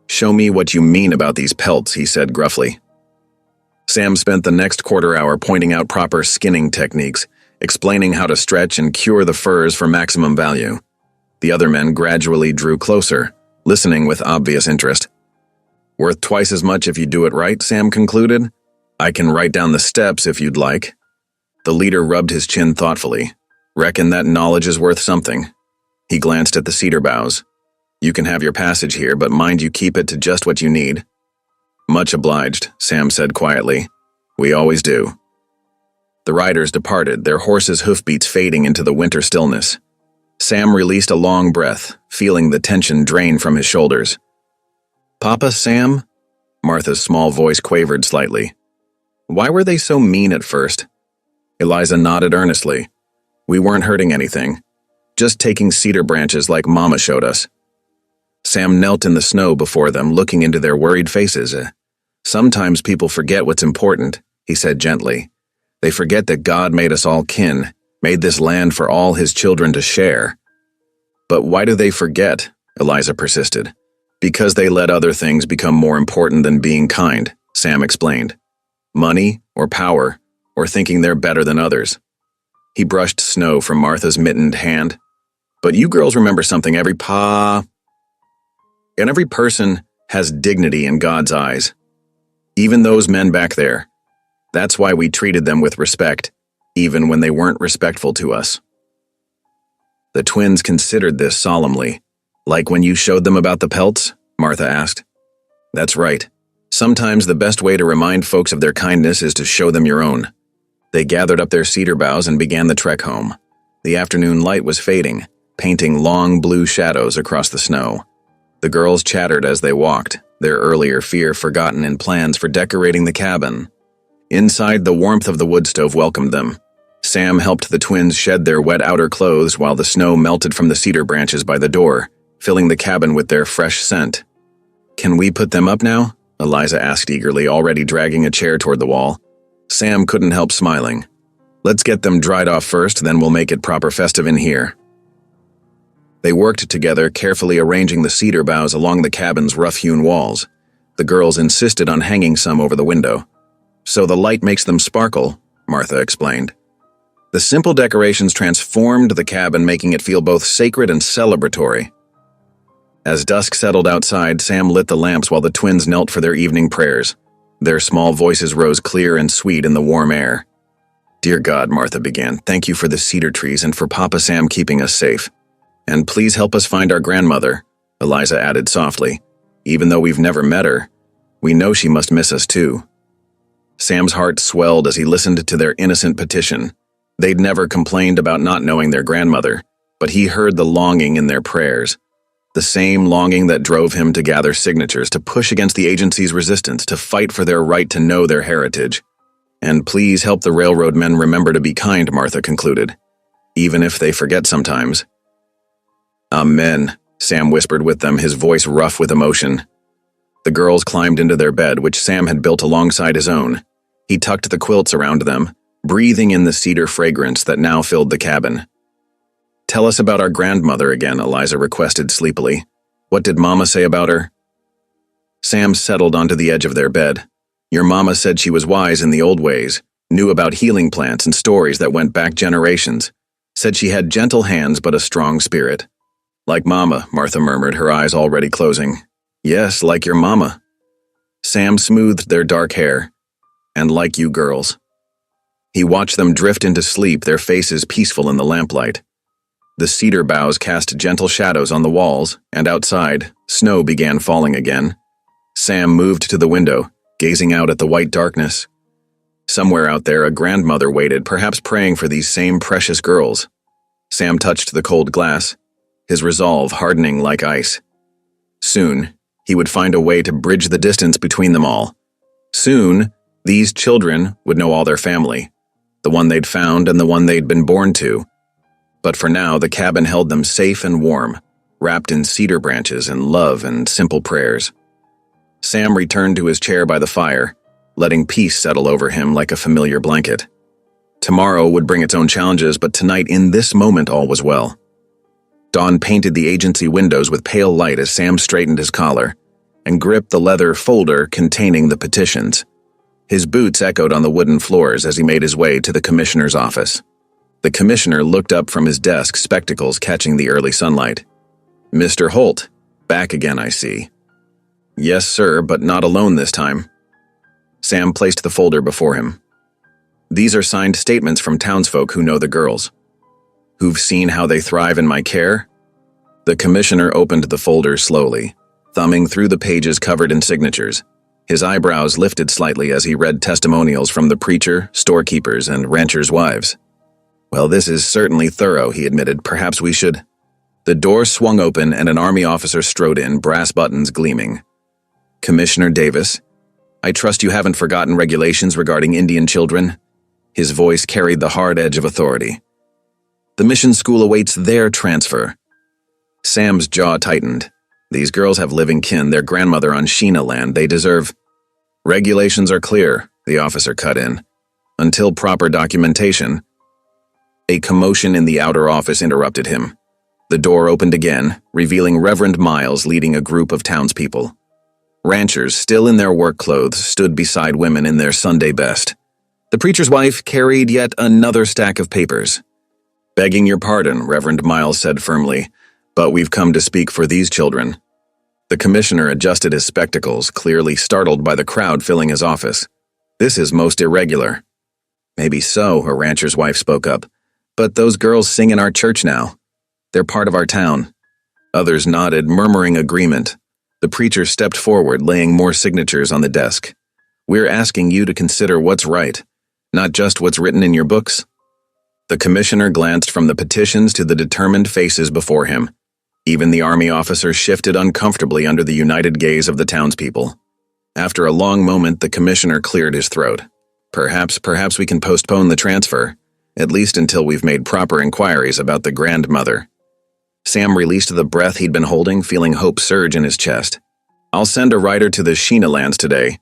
"Show me what you mean about these pelts," he said gruffly. Sam spent the next quarter hour pointing out proper skinning techniques, explaining how to stretch and cure the furs for maximum value. The other men gradually drew closer, listening with obvious interest. "Worth twice as much if you do it right," Sam concluded. "I can write down the steps if you'd like." The leader rubbed his chin thoughtfully. "Reckon that knowledge is worth something." He glanced at the cedar boughs. "You can have your passage here, but mind you keep it to just what you need." "Much obliged," Sam said quietly. "We always do." The riders departed, their horses' hoofbeats fading into the winter stillness. Sam released a long breath, feeling the tension drain from his shoulders. "Papa, Sam?" Martha's small voice quavered slightly. "Why were they so mean at first?" Eliza nodded earnestly. "We weren't hurting anything. Just taking cedar branches like Mama showed us." Sam knelt in the snow before them, looking into their worried faces. "Sometimes people forget what's important," he said gently. "They forget that God made us all kin, made this land for all his children to share." "But why do they forget?" Eliza persisted. "Because they let other things become more important than being kind," Sam explained. "Money, or power, or thinking they're better than others." He brushed snow from Martha's mittened hand. "But you girls remember something, every person has dignity in God's eyes. Even those men back there. That's why we treated them with respect, even when they weren't respectful to us." The twins considered this solemnly. "Like when you showed them about the pelts?" Martha asked. "That's right. Sometimes the best way to remind folks of their kindness is to show them your own." They gathered up their cedar boughs and began the trek home. The afternoon light was fading, painting long blue shadows across the snow. The girls chattered as they walked, their earlier fear forgotten in plans for decorating the cabin. Inside, the warmth of the wood stove welcomed them. Sam helped the twins shed their wet outer clothes while the snow melted from the cedar branches by the door, filling the cabin with their fresh scent. "Can we put them up now?" Eliza asked eagerly, already dragging a chair toward the wall. Sam couldn't help smiling. "Let's get them dried off first, then we'll make it proper festive in here." They worked together, carefully arranging the cedar boughs along the cabin's rough-hewn walls. The girls insisted on hanging some over the window. "So the light makes them sparkle," Martha explained. The simple decorations transformed the cabin, making it feel both sacred and celebratory. As dusk settled outside, Sam lit the lamps while the twins knelt for their evening prayers. Their small voices rose clear and sweet in the warm air. "Dear God," Martha began, "thank you for the cedar trees and for Papa Sam keeping us safe. And please help us find our grandmother," Eliza added softly. "Even though we've never met her, we know she must miss us too." Sam's heart swelled as he listened to their innocent petition. They'd never complained about not knowing their grandmother, but he heard the longing in their prayers. The same longing that drove him to gather signatures, to push against the agency's resistance, to fight for their right to know their heritage. "And please help the railroad men remember to be kind," Martha concluded, "even if they forget sometimes." "Amen," Sam whispered with them, his voice rough with emotion. The girls climbed into their bed, which Sam had built alongside his own. He tucked the quilts around them, breathing in the cedar fragrance that now filled the cabin. "Tell us about our grandmother again," Eliza requested sleepily. "What did Mama say about her?" Sam settled onto the edge of their bed. "Your Mama said she was wise in the old ways, knew about healing plants and stories that went back generations. Said she had gentle hands but a strong spirit." "Like Mama," Martha murmured, her eyes already closing. "Yes, like your Mama." Sam smoothed their dark hair. "And like you girls." He watched them drift into sleep, their faces peaceful in the lamplight. The cedar boughs cast gentle shadows on the walls, and outside, snow began falling again. Sam moved to the window, gazing out at the white darkness. Somewhere out there, a grandmother waited, perhaps praying for these same precious girls. Sam touched the cold glass, his resolve hardening like ice. Soon, He would find a way to bridge the distance between them all. Soon, these children would know all their family, the one they'd found and the one they'd been born to. But for now, the cabin held them safe and warm, wrapped in cedar branches and love and simple prayers. Sam returned to his chair by the fire, letting peace settle over him like a familiar blanket. Tomorrow would bring its own challenges, but tonight, in this moment, all was well. Dawn painted the agency windows with pale light as Sam straightened his collar and gripped the leather folder containing the petitions. His boots echoed on the wooden floors as he made his way to the commissioner's office. The commissioner looked up from his desk, spectacles catching the early sunlight. "Mr. Holt, back again, I see." "Yes, sir, but not alone this time." Sam placed the folder before him. "These are signed statements from townsfolk who know the girls, who've seen how they thrive in my care." The commissioner opened the folder slowly, thumbing through the pages covered in signatures. His eyebrows lifted slightly as he read testimonials from the preacher, storekeepers, and ranchers' wives. "Well, this is certainly thorough," he admitted. "Perhaps we should—" The door swung open and an army officer strode in, brass buttons gleaming. "Commissioner Davis, I trust you haven't forgotten regulations regarding Indian children." His voice carried the hard edge of authority. "The mission school awaits their transfer." Sam's jaw tightened. These girls have living kin, their grandmother on Sheena land. They deserve— "Regulations are clear," the officer cut in. "Until proper documentation." A commotion in the outer office interrupted him. The door opened again, revealing Reverend Miles leading a group of townspeople. Ranchers, still in their work clothes, stood beside women in their Sunday best. The preacher's wife carried yet another stack of papers. "Begging your pardon," Reverend Miles said firmly, "but we've come to speak for these children." The commissioner adjusted his spectacles, clearly startled by the crowd filling his office. "This is most irregular." "Maybe so," a rancher's wife spoke up. "But those girls sing in our church now. They're part of our town." Others nodded, murmuring agreement. The preacher stepped forward, laying more signatures on the desk. "We're asking you to consider what's right, not just what's written in your books." The commissioner glanced from the petitions to the determined faces before him. Even the army officer shifted uncomfortably under the united gaze of the townspeople. After a long moment, the commissioner cleared his throat. Perhaps we can postpone the transfer, at least until we've made proper inquiries about the grandmother." Sam released the breath he'd been holding, feeling hope surge in his chest. "I'll send a rider to the Sheena lands today,"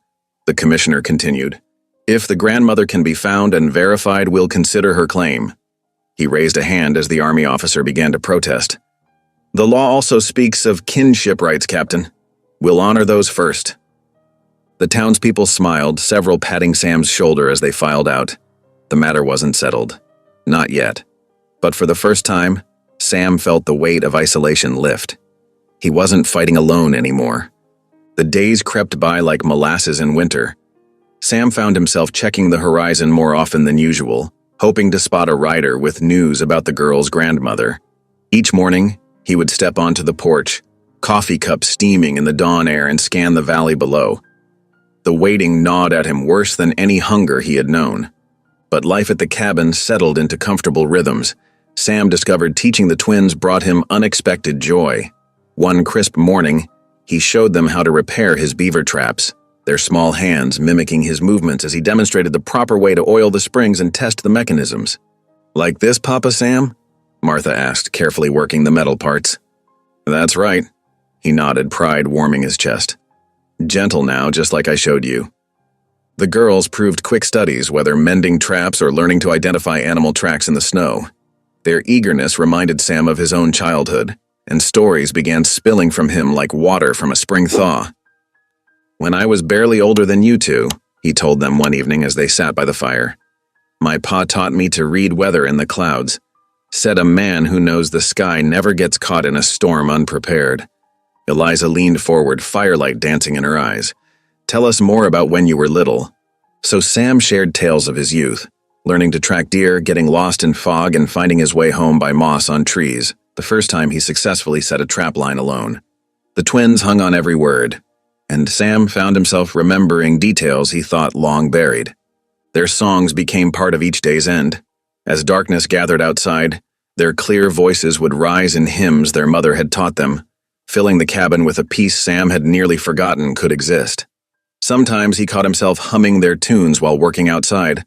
the commissioner continued. "If the grandmother can be found and verified, we'll consider her claim." He raised a hand as the army officer began to protest. "The law also speaks of kinship rights, Captain. We'll honor those first." The townspeople smiled, several patting Sam's shoulder as they filed out. The matter wasn't settled. Not yet. But for the first time, Sam felt the weight of isolation lift. He wasn't fighting alone anymore. The days crept by like molasses in winter. Sam found himself checking the horizon more often than usual, hoping to spot a rider with news about the girl's grandmother. Each morning, he would step onto the porch, coffee cup steaming in the dawn air, and scan the valley below. The waiting gnawed at him worse than any hunger he had known. But life at the cabin settled into comfortable rhythms. Sam discovered teaching the twins brought him unexpected joy. One crisp morning, he showed them how to repair his beaver traps, their small hands mimicking his movements as he demonstrated the proper way to oil the springs and test the mechanisms. "Like this, Papa Sam?" Martha asked, carefully working the metal parts. "That's right," he nodded, pride warming his chest. "Gentle now, just like I showed you." The girls proved quick studies, whether mending traps or learning to identify animal tracks in the snow. Their eagerness reminded Sam of his own childhood, and stories began spilling from him like water from a spring thaw. "When I was barely older than you two," he told them one evening as they sat by the fire, "my pa taught me to read weather in the clouds. Said a man who knows the sky never gets caught in a storm unprepared." Eliza leaned forward, firelight dancing in her eyes. "Tell us more about when you were little." So Sam shared tales of his youth, learning to track deer, getting lost in fog, and finding his way home by moss on trees, the first time he successfully set a trap line alone. The twins hung on every word, and Sam found himself remembering details he thought long buried. Their songs became part of each day's end. As darkness gathered outside, their clear voices would rise in hymns their mother had taught them, filling the cabin with a piece Sam had nearly forgotten could exist. Sometimes he caught himself humming their tunes while working outside.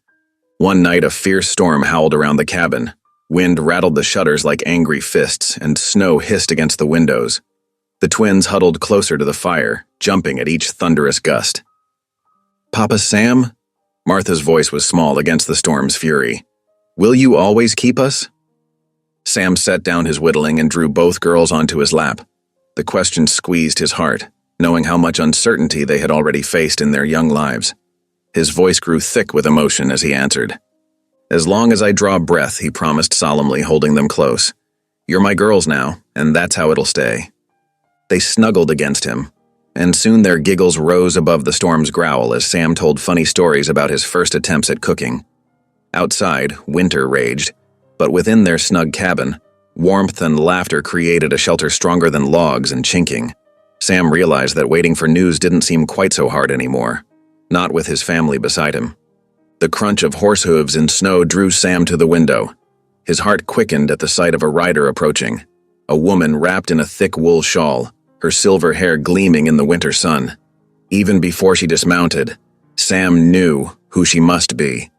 One night, a fierce storm howled around the cabin. Wind rattled the shutters like angry fists, and snow hissed against the windows. The twins huddled closer to the fire, jumping at each thunderous gust. "Papa Sam?" Martha's voice was small against the storm's fury. "Will you always keep us?" Sam set down his whittling and drew both girls onto his lap. The question squeezed his heart, knowing how much uncertainty they had already faced in their young lives. His voice grew thick with emotion as he answered. "As long as I draw breath," he promised solemnly, holding them close. "You're my girls now, and that's how it'll stay." They snuggled against him, and soon their giggles rose above the storm's growl as Sam told funny stories about his first attempts at cooking. Outside, winter raged, but within their snug cabin, warmth and laughter created a shelter stronger than logs and chinking. Sam realized that waiting for news didn't seem quite so hard anymore, not with his family beside him. The crunch of horse hooves in snow drew Sam to the window. His heart quickened at the sight of a rider approaching, a woman wrapped in a thick wool shawl, her silver hair gleaming in the winter sun. Even before she dismounted, Sam knew who she must be.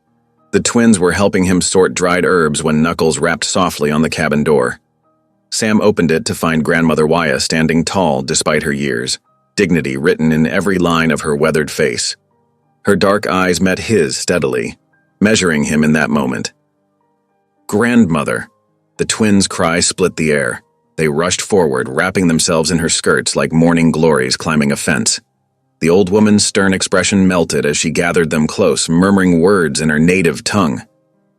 The twins were helping him sort dried herbs when Knuckles rapped softly on the cabin door. Sam opened it to find Grandmother Waya standing tall despite her years, dignity written in every line of her weathered face. Her dark eyes met his steadily, measuring him in that moment. "Grandmother!" The twins' cry split the air. They rushed forward, wrapping themselves in her skirts like morning glories climbing a fence. The old woman's stern expression melted as she gathered them close, murmuring words in her native tongue.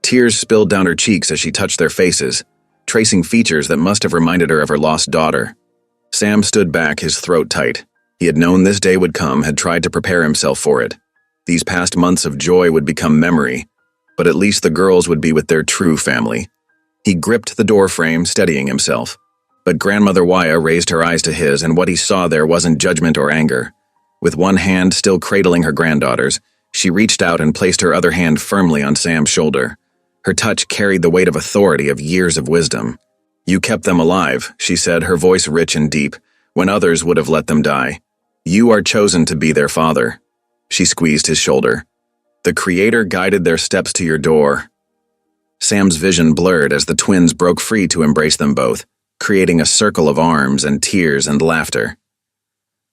Tears spilled down her cheeks as she touched their faces, tracing features that must have reminded her of her lost daughter. Sam stood back, his throat tight. He had known this day would come, had tried to prepare himself for it. These past months of joy would become memory, but at least the girls would be with their true family. He gripped the doorframe, steadying himself. But Grandmother Waya raised her eyes to his, and what he saw there wasn't judgment or anger. With one hand still cradling her granddaughters, she reached out and placed her other hand firmly on Sam's shoulder. Her touch carried the weight of authority of years of wisdom. "You kept them alive," she said, her voice rich and deep, "when others would have let them die. You are chosen to be their father." She squeezed his shoulder. "The Creator guided their steps to your door." Sam's vision blurred as the twins broke free to embrace them both, creating a circle of arms and tears and laughter.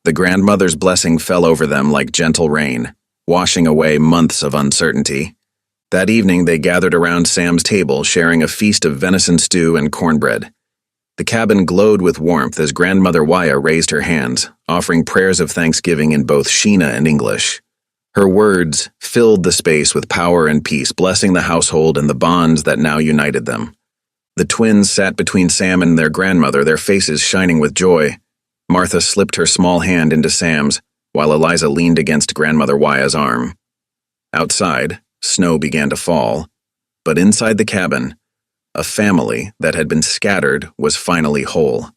The grandmother's blessing fell over them like gentle rain, washing away months of uncertainty. That evening they gathered around Sam's table, sharing a feast of venison stew and cornbread. The cabin glowed with warmth as Grandmother Waya raised her hands, offering prayers of thanksgiving in both Sheena and English. Her words filled the space with power and peace, blessing the household and the bonds that now united them. The twins sat between Sam and their grandmother, their faces shining with joy. Martha slipped her small hand into Sam's, while Eliza leaned against Grandmother Waya's arm. Outside, snow began to fall, but inside the cabin, a family that had been scattered was finally whole.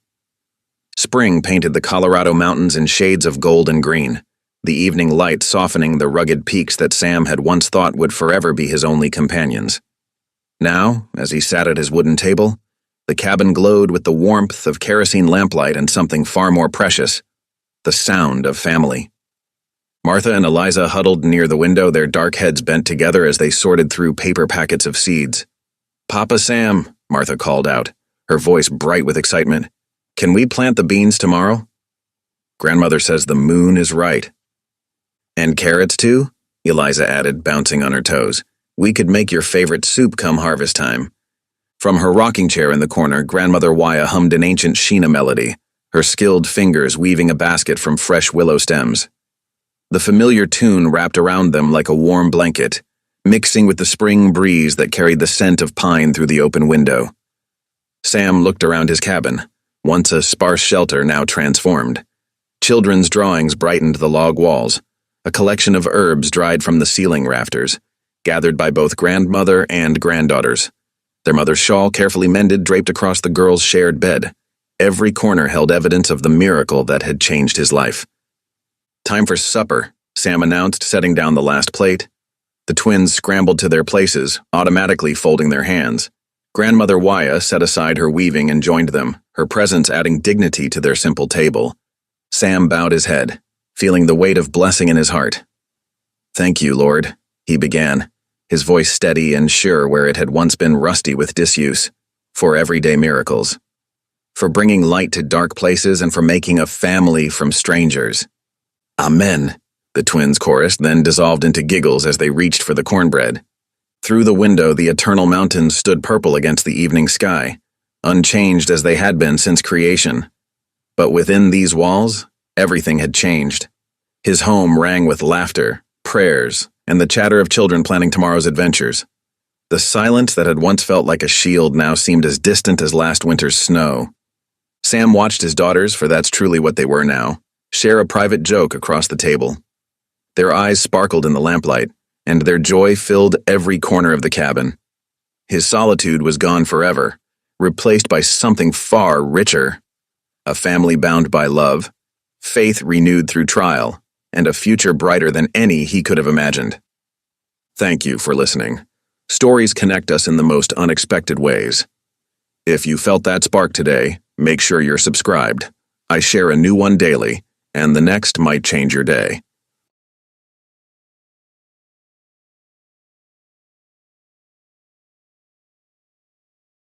Spring painted the Colorado mountains in shades of gold and green, the evening light softening the rugged peaks that Sam had once thought would forever be his only companions. Now, as he sat at his wooden table, the cabin glowed with the warmth of kerosene lamplight and something far more precious, the sound of family. Martha and Eliza huddled near the window, their dark heads bent together as they sorted through paper packets of seeds. "Papa Sam," Martha called out, her voice bright with excitement, "can we plant the beans tomorrow?" "Grandmother says the moon is right." "And carrots too?" Eliza added, bouncing on her toes. "We could make your favorite soup come harvest time." From her rocking chair in the corner, Grandmother Waya hummed an ancient Sheena melody, her skilled fingers weaving a basket from fresh willow stems. The familiar tune wrapped around them like a warm blanket, mixing with the spring breeze that carried the scent of pine through the open window. Sam looked around his cabin, once a sparse shelter now transformed. Children's drawings brightened the log walls, a collection of herbs dried from the ceiling rafters, gathered by both grandmother and granddaughters. Their mother's shawl, carefully mended, draped across the girls' shared bed. Every corner held evidence of the miracle that had changed his life. "Time for supper," Sam announced, setting down the last plate. The twins scrambled to their places, automatically folding their hands. Grandmother Waya set aside her weaving and joined them, her presence adding dignity to their simple table. Sam bowed his head, feeling the weight of blessing in his heart. "Thank you, Lord," he began, his voice steady and sure where it had once been rusty with disuse, "for everyday miracles. For bringing light to dark places and for making a family from strangers." "Amen," the twins chorused, then dissolved into giggles as they reached for the cornbread. Through the window, the eternal mountains stood purple against the evening sky, unchanged as they had been since creation. But within these walls, everything had changed. His home rang with laughter, prayers, and the chatter of children planning tomorrow's adventures. The silence that had once felt like a shield now seemed as distant as last winter's snow. Sam watched his daughters, for that's truly what they were now, share a private joke across the table. Their eyes sparkled in the lamplight, and their joy filled every corner of the cabin. His solitude was gone forever, replaced by something far richer. A family bound by love, faith renewed through trial, and a future brighter than any he could have imagined. Thank you for listening. Stories connect us in the most unexpected ways. If you felt that spark today, make sure you're subscribed. I share a new one daily, and the next might change your day.